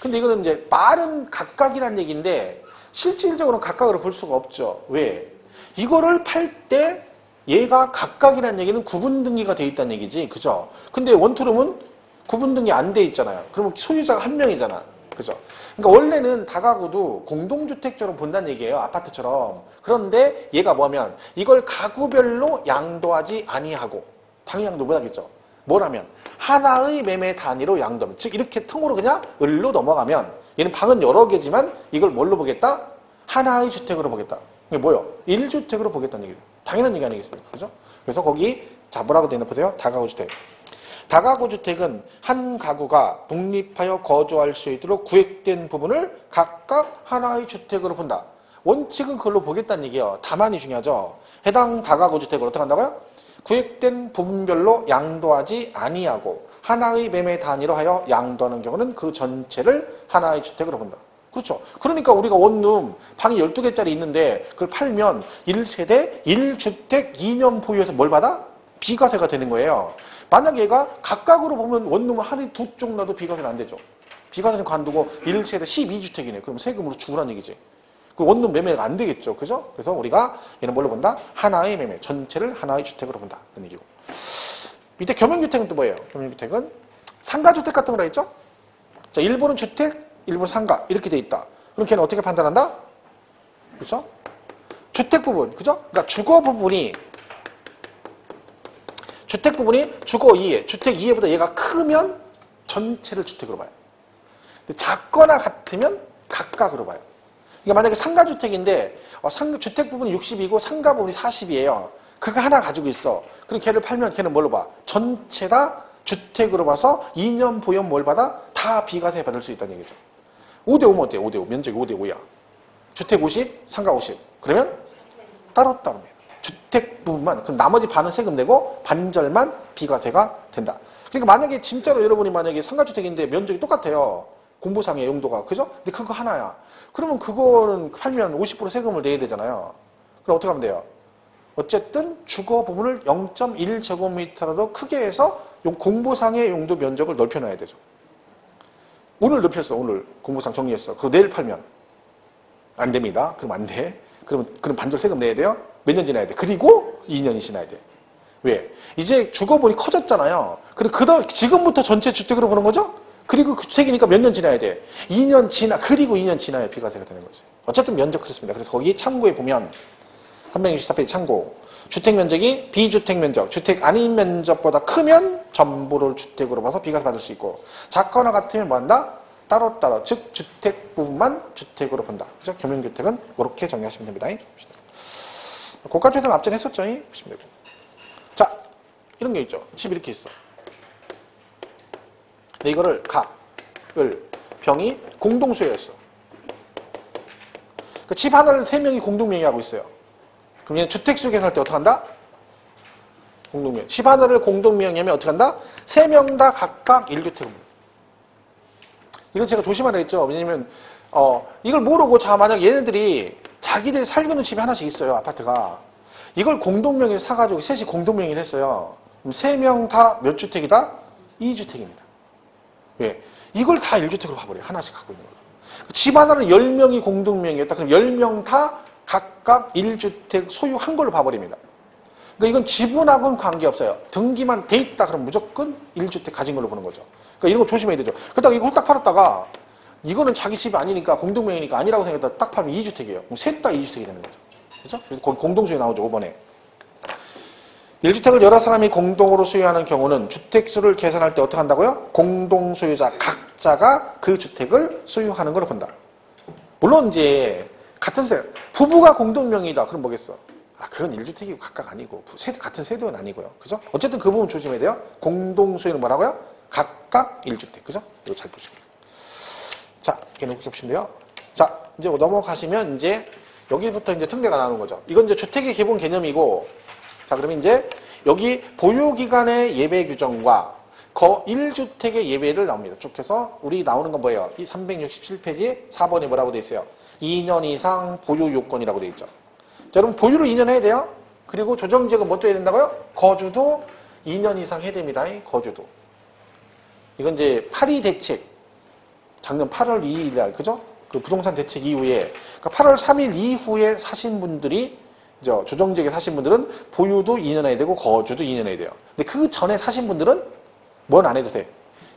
근데 이거는 이제 말은 각각이란 얘기인데 실질적으로는 각각으로 볼 수가 없죠. 왜? 이거를 팔 때 얘가 각각이라는 얘기는 구분등기가 돼 있다는 얘기지. 그죠? 근데 원투룸은 구분등기 안 돼 있잖아요. 그러면 소유자가 한 명이잖아. 그죠? 그러니까 원래는 다가구도 공동주택처럼 본다는 얘기예요. 아파트처럼. 그런데 얘가 뭐냐면 이걸 가구별로 양도하지 아니하고 당연히 양도 못하겠죠. 뭐라면 하나의 매매 단위로 양도하면 즉 이렇게 통으로 그냥 을로 넘어가면 얘는 방은 여러 개지만 이걸 뭘로 보겠다? 하나의 주택으로 보겠다. 이게 뭐예요? 1주택으로 보겠다는 얘기예요. 당연한 얘기 아니겠습니까? 그죠? 그래서 거기 자 뭐라고 되어 있나 보세요. 다가구 주택. 다가구 주택은 한 가구가 독립하여 거주할 수 있도록 구획된 부분을 각각 하나의 주택으로 본다. 원칙은 그걸로 보겠다는 얘기예요. 다만이 중요하죠. 해당 다가구 주택을 어떻게 한다고요? 구획된 부분별로 양도하지 아니하고 하나의 매매 단위로 하여 양도하는 경우는 그 전체를 하나의 주택으로 본다. 그렇죠. 그러니까 우리가 원룸 방이 12개짜리 있는데 그걸 팔면 1세대 1주택 2년 보유해서 뭘 받아? 비과세가 되는 거예요. 만약 얘가 각각으로 보면 원룸 하나 두 쪽 놔도 비과세는 안 되죠. 비과세는 관두고 1세대 12주택이네. 그럼 세금으로 주구란 얘기지. 그 원룸 매매가 안 되겠죠. 그죠? 그래서 우리가 얘는 뭘로 본다? 하나의 매매. 전체를 하나의 주택으로 본다. 그런 얘기고. 밑에 겸용주택은 또 뭐예요? 겸용주택은 상가주택 같은 거라 했죠? 자, 일부는 주택, 일부는 상가. 이렇게 돼 있다. 그럼 걔는 어떻게 판단한다? 그죠? 주택 부분. 그죠? 그러니까 주거 부분이 주거 이해, 주택 이해보다 얘가 크면 전체를 주택으로 봐요. 근데 작거나 같으면 각각으로 봐요. 그러니까 만약에 상가주택인데 주택 부분이 60이고 상가 부분이 40이에요. 그거 하나 가지고 있어. 그럼 걔를 팔면 걔는 뭘로 봐? 전체 다 주택으로 봐서 2년 보유면 뭘 받아? 다 비과세 받을 수 있다는 얘기죠. 5대5면 어때요? 5대5. 면적이 5대5야. 주택 50, 상가 50. 그러면 따로따로. 주택 부분만, 그럼 나머지 반은 세금 내고 반절만 비과세가 된다. 그러니까 만약에 진짜로 여러분이 만약에 상가주택인데 면적이 똑같아요. 공부상의 용도가. 그죠? 근데 그거 하나야. 그러면 그거는 팔면 50% 세금을 내야 되잖아요. 그럼 어떻게 하면 돼요? 어쨌든 주거 부분을 0.1제곱미터라도 크게 해서 공부상의 용도 면적을 넓혀놔야 되죠. 오늘 넓혔어. 오늘 공부상 정리했어. 그리고 내일 팔면 안 됩니다. 그럼 안 돼. 그럼 반절 세금 내야 돼요. 몇 년 지나야 돼? 그리고 2년이 지나야 돼. 왜? 이제 주거분이 커졌잖아요. 그리고 지금부터 전체 주택으로 보는 거죠? 그리고 그 주택이니까 몇 년 지나야 돼? 2년 그리고 2년 지나야 비과세가 되는 거지. 어쨌든 면적 그렇습니다. 그래서 거기 참고에 보면 364페이지 참고. 주택 면적이 비주택 면적, 주택 아닌 면적보다 크면 전부를 주택으로 봐서 비과세 받을 수 있고, 작거나 같으면 뭐 한다? 따로따로, 즉 주택 부분만 주택으로 본다. 그죠? 겸용주택은 이렇게 정리하시면 됩니다. 고가주택 앞전에 했었죠? 보시면 되고. 자, 이런 게 있죠. 집 이렇게 있어. 근데 이거를 병이 공동소유였어. 그러니까 집 하나를 3명이 공동명의하고 있어요. 그럼 얘는 주택수 계산할 때 어떻게 한다? 공동명의. 집 하나를 공동명의하면 어떻게 한다? 3명 다 각각 1주택을. 이건 제가 조심하라 했죠. 왜냐면 이걸 모르고 만약 얘네들이 자기들이 살고 있는 집이 하나씩 있어요. 아파트가. 이걸 공동명의를 사가지고 셋이 공동명의를 했어요. 그럼 3명 다 몇 주택이다? 2주택입니다. 왜? 이걸 다 1주택으로 봐버려요. 하나씩 갖고 있는 거예요. 집 하나는 10명이 공동명의였다. 그럼 10명 다 각각 1주택 소유한 걸로 봐버립니다. 그러니까 이건 지분하고는 관계없어요. 등기만 돼 있다 그러면 무조건 1주택 가진 걸로 보는 거죠. 그러니까 이런 거 조심해야 되죠. 그러다가 이거 딱 팔았다가 이거는 자기 집이 아니니까 공동명의니까 아니라고 생각했다 딱 팔면 2주택이에요. 그럼 셋 다 2주택이 되는 거죠. 그렇죠? 그래서 공동소유 나오죠. 5번에. 1주택을 여러 사람이 공동으로 소유하는 경우는 주택수를 계산할 때 어떻게 한다고요? 공동소유자 각자가 그 주택을 소유하는 걸로 본다. 물론 이제 같은 세대, 부부가 공동명의다. 그럼 뭐겠어? 그건 1주택이고 각각 아니고 같은 세대는 아니고요. 그죠? 어쨌든 그 부분 조심해야 돼요. 공동소유는 뭐라고요? 각각 1주택. 그죠? 이거 잘 보시고. 자, 이렇게 보시면 돼요. 자, 이제 넘어가시면 이제 여기부터 이제 특례가 나오는 거죠. 이건 이제 주택의 기본 개념이고, 자, 그러면 이제 여기 보유기간의 예외 규정과 1주택의 예외를 나옵니다. 쭉 해서 우리 나오는 건 뭐예요? 이 367페이지 4번이 뭐라고 돼 있어요? 2년 이상 보유 요건이라고 돼 있죠. 자, 여러분 보유를 2년 해야 돼요. 그리고 조정지역은 뭐 줘야 된다고요? 거주도 2년 이상 해야 됩니다. 거주도. 이건 이제 파리 대책. 작년 8월 2일 날, 그죠? 그 부동산 대책 이후에, 그러니까 8월 3일 이후에 사신 분들이, 조정지역에 사신 분들은 보유도 2년 해야 되고 거주도 2년 해야 돼요. 근데 그 전에 사신 분들은 뭔 안 해도 돼.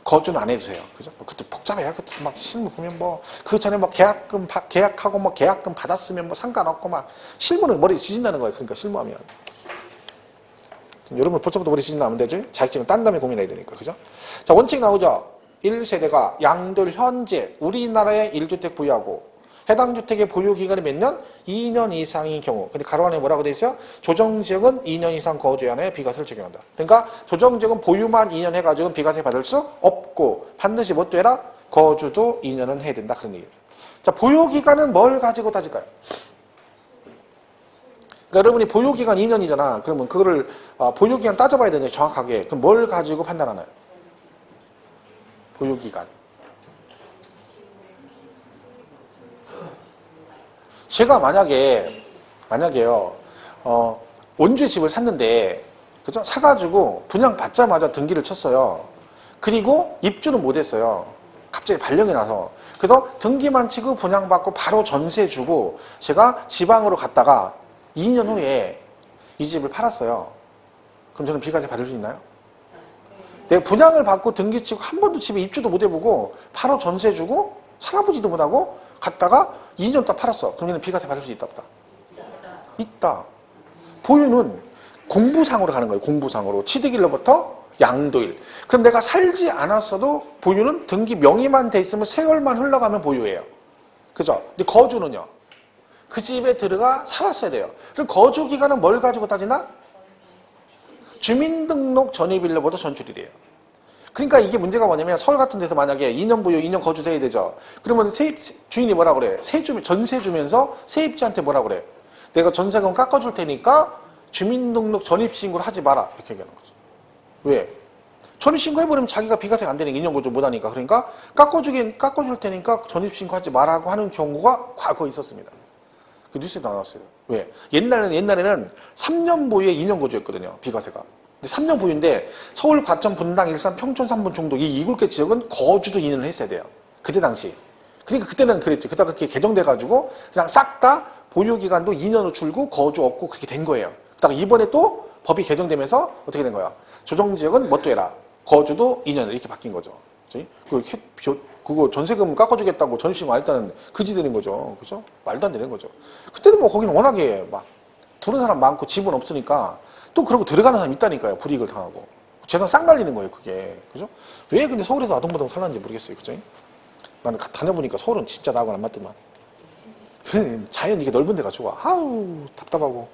거주는 안 해도 돼요. 그죠? 그것도 복잡해요. 그것도 막 실무 보면 그 전에 계약하고 계약금 받았으면 상관없고 실무는 머리 지진다는 거예요. 그러니까 실무하면. 여러분 벌써부터 머리 지진다면 되죠? 자격증을 딴 다음에 고민해야 되니까. 그죠? 자, 원칙 나오죠? 1세대가 양돌 현재 우리나라에 1주택 보유하고 해당 주택의 보유 기간이 몇 년? 2년 이상인 경우. 근데 가로 안에 뭐라고 돼 있어요? 조정지역은 2년 이상 거주 안에 비과세를 적용한다. 그러니까 조정지역은 보유만 2년 해가지고 비과세 받을 수 없고 반드시 뭐 해라? 거주도 2년은 해야 된다. 그런 얘기예요. 자, 보유 기간은 뭘 가지고 따질까요? 그러니까 여러분이 보유 기간 2년이잖아. 그러면 그거를 보유 기간 따져봐야 되잖아요. 정확하게. 그럼 뭘 가지고 판단하나요? 보유 기간. 제가 만약에요, 원주에 집을 샀는데, 그죠? 사가지고 분양 받자마자 등기를 쳤어요. 그리고 입주는 못했어요. 갑자기 발령이 나서. 그래서 등기만 치고 분양받고 바로 전세 주고 제가 지방으로 갔다가 2년 후에 이 집을 팔았어요. 그럼 저는 비과세 받을 수 있나요? 내가 분양을 받고 등기 치고 한 번도 집에 입주도 못 해보고 바로 전세 주고 살아보지도 못하고 갔다가 2년 다 팔았어. 그럼 얘는 비과세 받을 수 있다 없다? 있다. 보유는 공부상으로 가는 거예요. 공부상으로. 취득일로부터 양도일. 그럼 내가 살지 않았어도 보유는 등기 명의만 돼 있으면 세월만 흘러가면 보유예요. 그죠? 근데 거주는요. 그 집에 들어가 살았어야 돼요. 그럼 거주 기간은 뭘 가지고 따지나? 주민등록 전입일로부터 전출이래요. 그러니까 이게 문제가 뭐냐면 서울 같은 데서 만약에 2년 보유, 2년 거주돼야 되죠. 그러면 주인이 뭐라 그래? 전세 주면서 세입자한테 뭐라 그래? 내가 전세금 깎아줄 테니까 주민등록 전입신고를 하지 마라. 이렇게 얘기하는 거죠. 왜? 전입신고 해버리면 자기가 비과세가 안 되니까 2년 거주 못하니까. 그러니까 깎아줄 테니까 전입신고 하지 마라고 하는 경우가 과거에 있었습니다. 그 뉴스에 나왔어요. 왜? 옛날에는 3년 보유에 2년 거주였거든요. 비과세가. 근데 3년 보유인데 서울, 과천, 분당, 일산, 평촌, 삼분, 중동 이 7개 지역은 거주도 2년을 했어야 돼요. 그때 당시. 그러니까 그때는 그랬죠. 그러다가 그게 개정돼가지고 그냥 싹 다 보유 기간도 2년으로 줄고 거주 없고 그렇게 된 거예요. 그러다가 이번에 또 법이 개정되면서 어떻게 된 거야? 조정지역은 뭐 또 해라. 거주도 2년 이렇게 바뀐 거죠. 그거 전세금 깎아주겠다고 전입신고 안 했다는 그지 되는 거죠. 그죠? 말도 안 되는 거죠. 그때는 뭐 거기는 워낙에 막 두는 사람 많고 집은 없으니까 또 그러고 들어가는 사람 있다니까요. 불이익을 당하고. 재산 쌍 갈리는 거예요, 그게. 그죠? 왜 근데 서울에서 아동부동 살았는지 모르겠어요. 그죠? 나는 다녀보니까 서울은 진짜 나하고는 안 맞더만. 자연 이게 넓은 데가 좋아. 아우, 답답하고.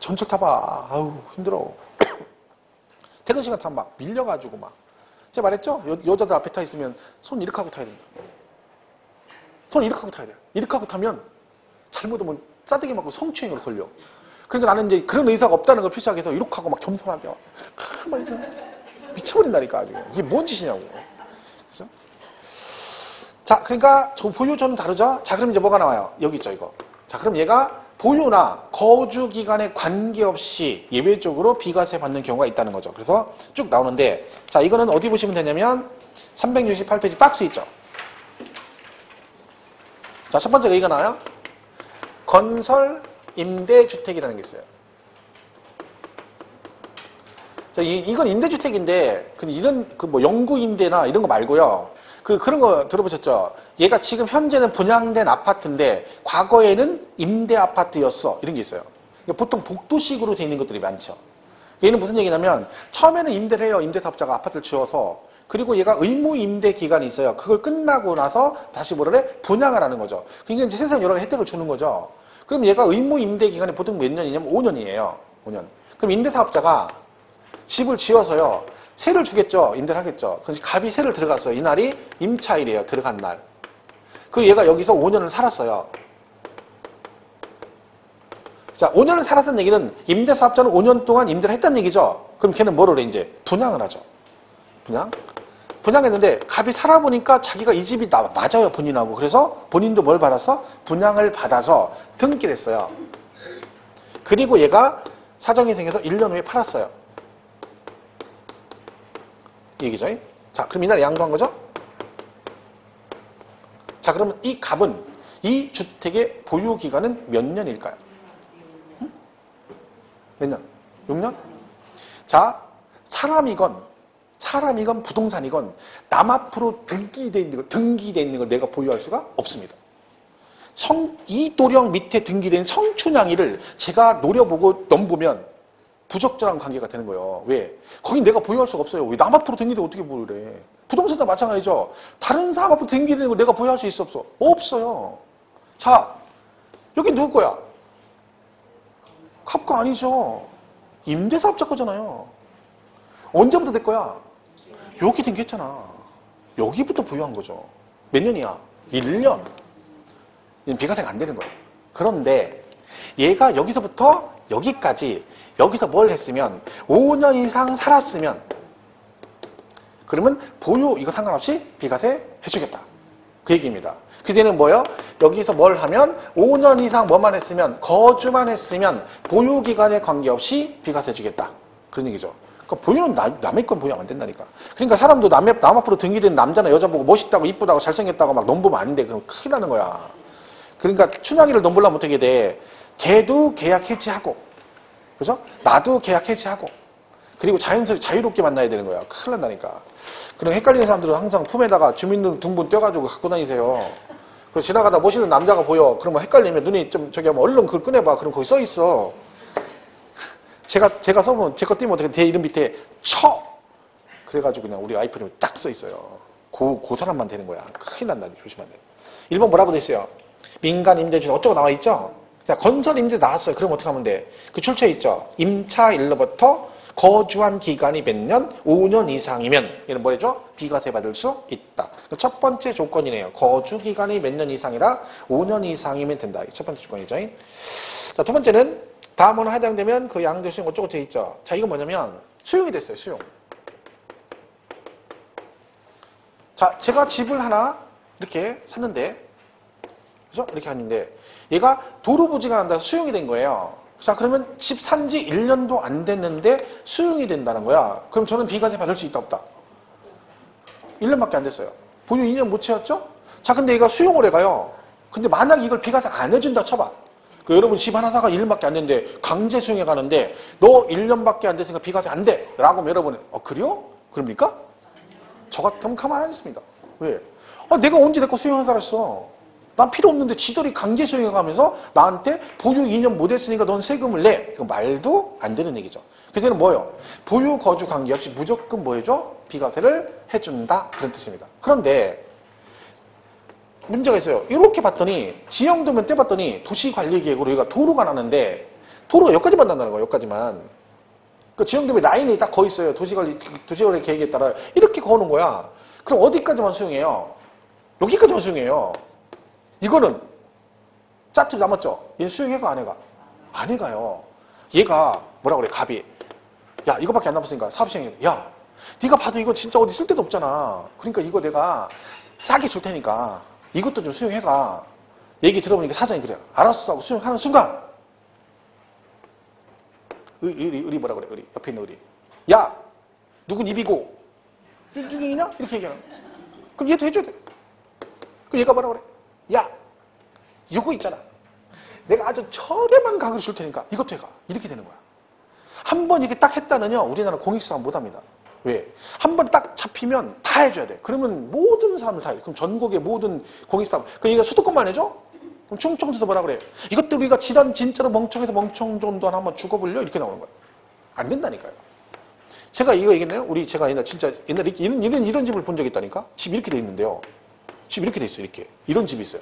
전철 타봐. 아우, 힘들어. 퇴근 시간 타면 막 밀려가지고 막. 제가 말했죠? 여자들 앞에 타 있으면 손 이렇게 하고 타야 된다. 손 이렇게 하고 타야 돼. 이렇게 하고 타면 잘못하면 싸대기 맞고 성추행으로 걸려. 그러니까 나는 이제 그런 의사가 없다는 걸 표시하기 위해서 이렇게 하고 막 겸손하게. 막 미쳐버린다니까, 아주. 이게 뭔 짓이냐고. 그죠? 자, 그러니까 보유조는 다르죠? 자, 그럼 이제 뭐가 나와요? 여기 있죠, 이거. 자, 그럼 얘가 보유나 거주 기간에 관계없이 예외적으로 비과세 받는 경우가 있다는 거죠. 그래서 쭉 나오는데, 자, 이거는 어디 보시면 되냐면 368페이지 박스 있죠. 자, 첫 번째가 이거 나와요. 건설 임대주택이라는 게 있어요. 자, 이건 임대주택인데, 이런 뭐 영구 임대나 이런 거 말고요. 그런 거 들어보셨죠? 얘가 지금 현재는 분양된 아파트인데 과거에는 임대 아파트였어. 이런 게 있어요. 보통 복도식으로 되어 있는 것들이 많죠. 얘는 무슨 얘기냐면 처음에는 임대를 해요. 임대사업자가 아파트를 지어서. 그리고 얘가 의무 임대 기간이 있어요. 그걸 끝나고 나서 다시 뭐를 해? 분양을 하는 거죠. 그러니까 이제 세상 여러 가지 혜택을 주는 거죠. 그럼 얘가 의무 임대 기간이 보통 몇 년이냐면 5년이에요. 5년. 그럼 임대사업자가 집을 지어서요. 세를 주겠죠. 임대를 하겠죠. 그래서 갑이 세를 들어갔어요. 이날이 임차일이에요. 들어간 날. 그리고 얘가 여기서 5년을 살았어요. 자, 5년을 살았다는 얘기는 임대사업자는 5년 동안 임대를 했다는 얘기죠. 그럼 걔는 뭐를 해? 이제 분양을 하죠. 분양했는데 갑이 살아보니까 자기가 이 집이 맞아요. 본인하고. 그래서 본인도 뭘 받았어? 분양을 받아서 등기를 했어요. 그리고 얘가 사정이 생겨서 1년 후에 팔았어요. 이 얘기죠. 자, 그럼 이날 양도한 거죠? 자, 그러면 이 갑은 이 주택의 보유 기간은 몇 년일까요? 응? 몇 년? 6년? 자, 사람이건 부동산이건 남 앞으로 등기되어 있는 걸 내가 보유할 수가 없습니다. 이도령 밑에 등기된 성춘향이를 제가 노려보고 넘보면 부적절한 관계가 되는 거예요. 왜? 거긴 내가 보유할 수가 없어요. 왜 남 앞으로 등기돼 어떻게 보유를 해? 부동산도 마찬가지죠. 다른 사람 앞으로 등기되는 걸 내가 보유할 수 있어 없어? 없어요. 자, 여기 누구 거야? 갑 거 아니죠. 임대사업자 거잖아요. 언제부터 될 거야? 여기 등기했잖아. 여기부터 보유한 거죠. 몇 년이야? 1년. 비과세가 안 되는 거예요. 그런데 얘가 여기서부터 여기까지 여기서 뭘 했으면 5년 이상 살았으면 그러면 보유 이거 상관없이 비과세 해주겠다. 그 얘기입니다. 그래서 얘는 뭐예요? 여기서 뭘 하면 5년 이상 뭐만 했으면 거주만 했으면 보유 기간에 관계없이 비과세 해주겠다. 그런 얘기죠. 그러니까 보유는 남의 건 보유 안 된다니까. 그러니까 사람도 남 앞으로 등기된 남자나 여자 보고 멋있다고 이쁘다고 잘생겼다고 막 넘보면 안 돼. 그럼 큰일 나는 거야. 그러니까 춘향이를 넘보려면 어떻게 돼? 걔도 계약 해지하고 그죠? 나도 계약 해지하고 그리고 자유롭게 만나야 되는 거야. 큰일 난다니까. 그럼 헷갈리는 사람들은 항상 품에다가 주민등본 떼가지고 갖고 다니세요. 그래서 지나가다 멋있는 남자가 보여. 그러면 헷갈리면 눈이 좀 저기 하면 얼른 그걸 꺼내봐. 그럼 거기 써있어. 제가 써보면 제 거 띄면 어떻게 제 이름 밑에 쳐! 그래가지고 그냥 우리 와이프 이름이 딱 써있어요. 그 사람만 되는 거야. 큰일 난다. 조심해야 돼. 1번 뭐라고 돼 있어요? 민간 임대주택 어쩌고 나와 있죠? 자, 건설 임대 나왔어요. 그럼 어떻게 하면 돼? 그 출처 있죠? 임차일로부터 거주한 기간이 몇 년? 5년 이상이면 얘는 뭐래죠? 비과세 받을 수 있다. 첫 번째 조건이네요. 거주 기간이 몇 년 이상이라 5년 이상이면 된다. 첫 번째 조건이죠. 자, 두 번째는 다음으로 해당되면 그 양도 수용 어쩌고 돼 있죠? 자, 이건 뭐냐면 수용이 됐어요. 수용. 자, 제가 집을 하나 이렇게 샀는데 그죠? 이렇게 하는데 얘가 도로 부지가 난다 수용이 된 거예요. 자, 그러면 집 산 지 1년도 안 됐는데 수용이 된다는 거야. 그럼 저는 비과세 받을 수 있다 없다? 1년밖에 안 됐어요. 보유 2년 못 채웠죠? 자, 근데 얘가 수용을 해가요. 근데 만약 이걸 비과세 안 해준다 쳐봐. 그 여러분 집 하나 사가 1년밖에 안 됐는데 강제 수용해 가는데 너 1년밖에 안 됐으니까 비과세 안 돼. 라고 하면 여러분 그래요? 그럽니까? 저 같으면 가만 안 있습니다. 왜? 내가 언제 내 거 수용해 가랬어. 난 필요 없는데 지들이 강제 수용해 가면서 나한테 보유 2년 못 했으니까 넌 세금을 내. 이거 말도 안 되는 얘기죠. 그래서 이는 뭐예요? 보유 거주 관계없이 무조건 뭐 해줘? 비과세를 해준다. 그런 뜻입니다. 그런데 문제가 있어요. 이렇게 봤더니 지형도면 떼봤더니 도시관리계획으로 여기가 도로가 나는데 도로가 여기까지만 난다는 거예요. 여기까지만. 그 지형도면 라인이 딱 거 있어요. 도시관리 계획에 따라 이렇게 거는 거야. 그럼 어디까지만 수용해요? 여기까지만 수용해요. 이거는 짜투리 남았죠? 얘는 수용해가 안 해가? 안 해가요. 얘가 뭐라 그래? 갑이. 야 이거밖에 안 남았으니까 사업시행해. 야 네가 봐도 이거 진짜 어디 쓸 데도 없잖아. 그러니까 이거 내가 싸게 줄 테니까 이것도 좀 수용해가. 얘기 들어보니까 사장이 그래요. 알았어 하고 수용하는 순간 의리 뭐라 그래? 의리 옆에 있는 의리. 야 누군 입이고 준중이냐? 이렇게 얘기하는. 그럼 얘도 해줘야 돼. 그럼 얘가 뭐라 그래? 야 이거 있잖아. 내가 아주 저렴한 가격을 줄 테니까 이것도 해가. 이렇게 되는 거야. 한 번 이렇게 딱 했다는요. 우리나라 공익사업 못합니다. 왜? 한 번 딱 잡히면 다 해줘야 돼. 그러면 모든 사람들 다 해. 그럼 전국의 모든 공익사업. 그럼 얘가 수도권만 해줘? 그럼 충청도에서 뭐라 그래? 이것도 우리가 진짜로 멍청해서 멍청정도 하나 한번 죽어볼려? 이렇게 나오는 거야. 안 된다니까요. 제가 이거 얘기했나요? 제가 옛날에 이런 집을 본 적이 있다니까? 집 이렇게 돼 있는데요. 집 이렇게 돼 있어요. 이렇게. 이런 집이 있어요.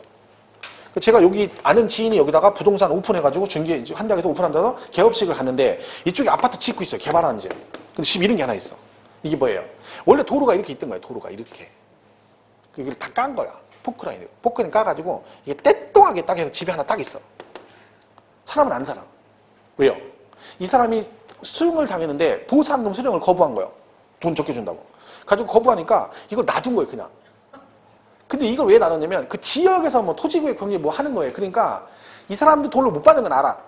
제가 여기 아는 지인이 여기다가 부동산 오픈해가지고 한다고 오픈한다고 해서 개업식을 갔는데 이쪽에 아파트 짓고 있어요. 개발하는 집. 근데 집 이런 게 하나 있어. 이게 뭐예요? 원래 도로가 이렇게 있던 거예요. 도로가 이렇게. 이걸 다 깐 거야. 포크라인으로. 포크라인 까가지고 이게 떼뚱하게 딱 해서 집이 하나 딱 있어. 사람은 안 살아. 왜요? 이 사람이 수용을 당했는데 보상금 수령을 거부한 거예요. 돈 적게 준다고. 가지고 거부하니까 이걸 놔둔 거예요. 그냥. 근데 이걸 왜 나눴냐면 그 지역에서 뭐 토지구역 병리 뭐 하는 거예요. 그러니까 이 사람도 돈을 못 받는 건 알아.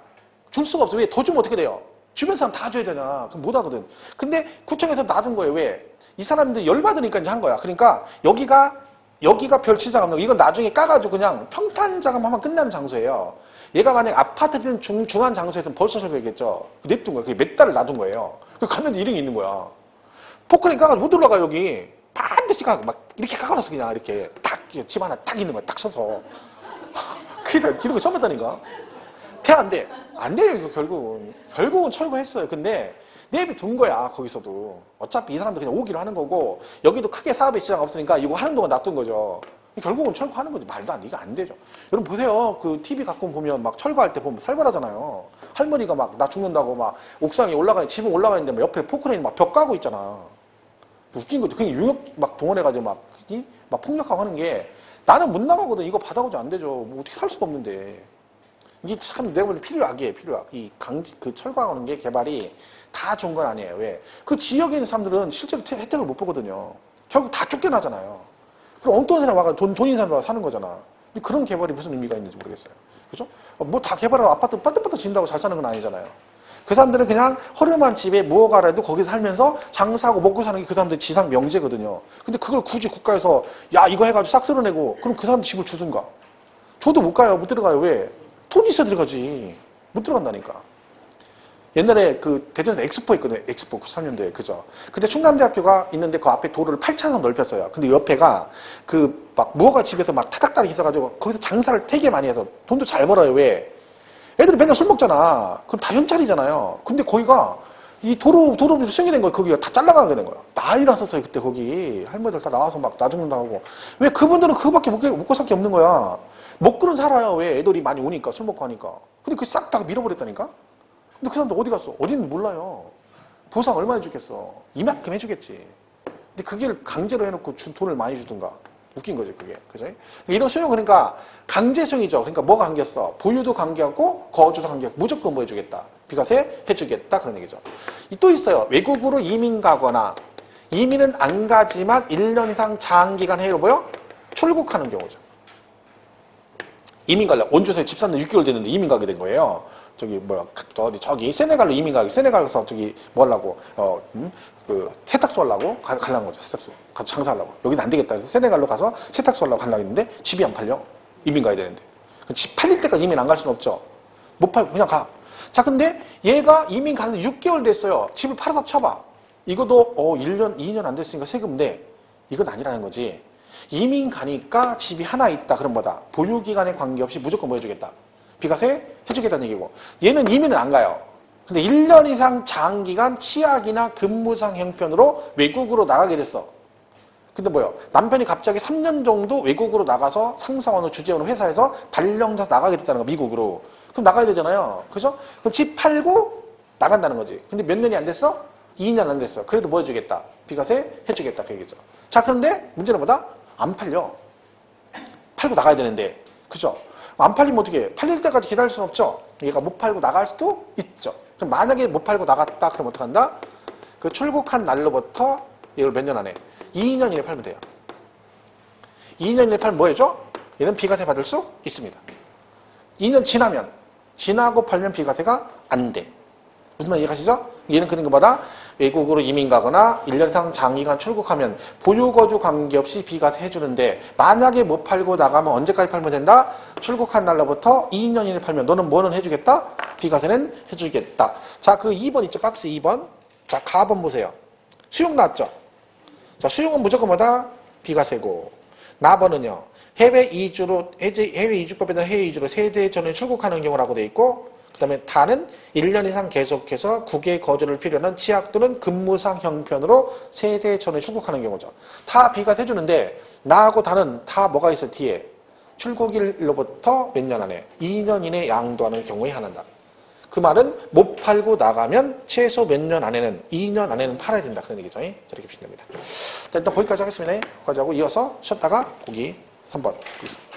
줄 수가 없어. 왜? 더 주면 어떻게 돼요? 주변 사람 다 줘야 되잖아. 그럼 못 하거든. 근데 구청에서 놔둔 거예요. 왜? 이 사람들 열받으니까 이제 한 거야. 그러니까 여기가 별치자금, 이건 나중에 까가지고 그냥 평탄자금 하면 끝나는 장소예요. 얘가 만약 아파트든 중한 장소에서는 벌써 설계했겠죠. 냅둔 거예요. 그게 몇 달을 놔둔 거예요. 갔는데 이름이 있는 거야. 포크레인 까가지고 못 올라가 여기. 반드시 가고 막 이렇게 까가놨어 그냥 이렇게 딱 집 하나 딱 있는 거야. 딱 서서. 그게 다 이런 거 처음 봤다니까. 안 돼. 안 돼요 이거 결국은 철거했어요. 근데 내비둔 거야 거기서도. 어차피 이 사람도 그냥 오기로 하는 거고 여기도 크게 사업의 시장 없으니까 이거 하는 동안 놔둔 거죠. 결국은 철거하는 거지. 말도 안 돼. 이거 안 되죠. 여러분 보세요. 그 TV 가끔 보면 막 철거할 때 보면 살벌하잖아요. 할머니가 막 나 죽는다고 막 옥상에 지붕 올라가 있는데 막 옆에 포크레인 막 벽 까고 있잖아. 웃긴 거죠. 그냥 유역 막 동원해가지고 막 폭력하고 하는 게 나는 못 나가거든. 이거 받아가지고 안 되죠. 뭐 어떻게 살 수가 없는데. 이게 참 내가 보기엔 필요악이에요. 필요악. 그 철거하는 게 개발이 다 좋은 건 아니에요. 왜? 그 지역에 있는 사람들은 실제로 혜택을 못 보거든요. 결국 다 쫓겨나잖아요. 그럼 엉뚱한 사람 와가 돈 있는 사람 와서 사는 거잖아. 그런 개발이 무슨 의미가 있는지 모르겠어요. 그죠? 뭐 다 개발하고 아파트 빠뜨빠뜨 진다고 잘 사는 건 아니잖아요. 그 사람들은 그냥 허름한 집에 무허가라도 거기서 살면서 장사하고 먹고 사는 게 그 사람들 지상 명제거든요. 근데 그걸 굳이 국가에서 야 이거 해가지고 싹 쓸어내고 그럼 그 사람들 집을 주든가. 줘도 못 가요. 못 들어가요. 왜? 돈이 있어야 들어가지. 못 들어간다니까. 옛날에 그 대전에서 엑스포 있거든요. 엑스포 93년도에. 그죠? 근데 충남대학교가 있는데 그 앞에 도로를 8차선 넓혔어요. 근데 옆에가 그 막 무허가 집에서 막 타닥타닥 있어가지고 거기서 장사를 되게 많이 해서 돈도 잘 벌어요. 왜? 애들이 맨날 술 먹잖아. 그럼 다 현찰이잖아요. 근데 거기가 이 도로 수용이 된 거예요. 거기가 다 잘라가게 된 거예요. 난리 났었어요. 그때 거기 할머니들 다 나와서 막 나죽는다 하고. 왜? 그분들은 그거밖에 먹고 살 게 없는 거야. 먹고는 살아요. 왜? 애들이 많이 오니까 술 먹고 하니까. 근데 그 싹 다 밀어버렸다니까. 근데 그 사람들 어디 갔어? 어디는 몰라요. 보상 얼마나 주겠어? 이만큼 해주겠지. 근데 그게 강제로 해놓고 돈을 많이 주든가. 웃긴 거지 그게. 그죠? 이런 수용 그러니까 강제 수용이죠. 그러니까 뭐가 강제였어? 보유도 강제하고 거주도 강제하고 무조건 뭐 해주겠다. 비과세 해주겠다. 그런 얘기죠. 또 있어요. 외국으로 이민 가거나 이민은 안 가지만 1년 이상 장기간 해외로 뭐요? 출국하는 경우죠. 이민 가려고 원주에서 집 샀는데 6개월 됐는데 이민 가게 된 거예요. 저기 세네갈로 이민 가기. 세네갈 가서 저기 뭐 하려고 그 세탁소 하려고 가려는 거죠. 세탁소 가서 장사하려고. 여기는 안 되겠다. 그래서 세네갈로 가서 세탁소 하려고 가려고 했는데 집이 안 팔려. 이민 가야 되는데. 집 팔릴 때까지 이민 안 갈 수는 없죠. 못 팔고 그냥 가. 자, 근데 얘가 이민 가는데 6개월 됐어요. 집을 팔아서 쳐봐. 이것도 1년, 2년 안 됐으니까 세금 내. 이건 아니라는 거지. 이민 가니까 집이 하나 있다. 그럼 뭐다? 보유기간에 관계없이 무조건 뭐 해주겠다? 비과세 해주겠다는 얘기고. 얘는 이민은 안 가요. 근데 1년 이상 장기간 취약이나 근무상 형편으로 외국으로 나가게 됐어. 근데 뭐요? 남편이 갑자기 3년 정도 외국으로 나가서 상사원으로 주재원으로 회사에서 발령자서 나가게 됐다는 거, 미국으로. 그럼 나가야 되잖아요. 그죠? 그럼 집 팔고 나간다는 거지. 근데 몇 년이 안 됐어? 2년 안 됐어. 그래도 뭐 해주겠다? 비과세 해주겠다. 그 얘기죠. 자, 그런데 문제는 뭐다? 안 팔려. 팔고 나가야 되는데. 그죠? 안 팔리면 어떻게 해? 팔릴 때까지 기다릴 수는 없죠. 얘가 못 팔고 나갈 수도 있죠. 그럼 만약에 못 팔고 나갔다. 그럼 어떡한다? 그 출국한 날로부터 이걸 몇 년 안에? 2년 이내 팔면 돼요. 2년 이내 팔면 뭐 해줘? 얘는 비과세 받을 수 있습니다. 2년 지나고 팔면 비과세가 안 돼. 무슨 말 이해가시죠? 얘는 그런 것보다 외국으로 이민 가거나 1년 이상 장기간 출국하면 보유거주 관계없이 비과세 해주는데 만약에 못 팔고 나가면 언제까지 팔면 된다? 출국한 날로부터 2년 이내 팔면 너는 뭐는 해주겠다? 비과세는 해주겠다. 자, 그 2번 있죠? 박스 2번. 자, 가번 보세요. 수용 나왔죠? 자, 수용은 무조건 뭐다? 비과세고. 나번은요. 해외 이주법에는 해외 이주로 세대 전에 출국하는 경우라고 돼 있고, 그 다음에 다는 1년 이상 계속해서 국외 거주를 필요한 취약 또는 근무상 형편으로 세대 전에 출국하는 경우죠. 다 비과세 해주는데 나하고 다는 다 뭐가 있어 뒤에? 출국일로부터 몇 년 안에? 2년 이내 양도하는 경우에 한한다. 그 말은 못 팔고 나가면 최소 몇 년 안에는 2년 안에는 팔아야 된다. 그런 얘기죠. 저렇게 보시면 됩니다. 자, 일단 보기까지 하겠습니다. 거기까지 하고 이어서 쉬었다가 보기 3번 보겠습니다.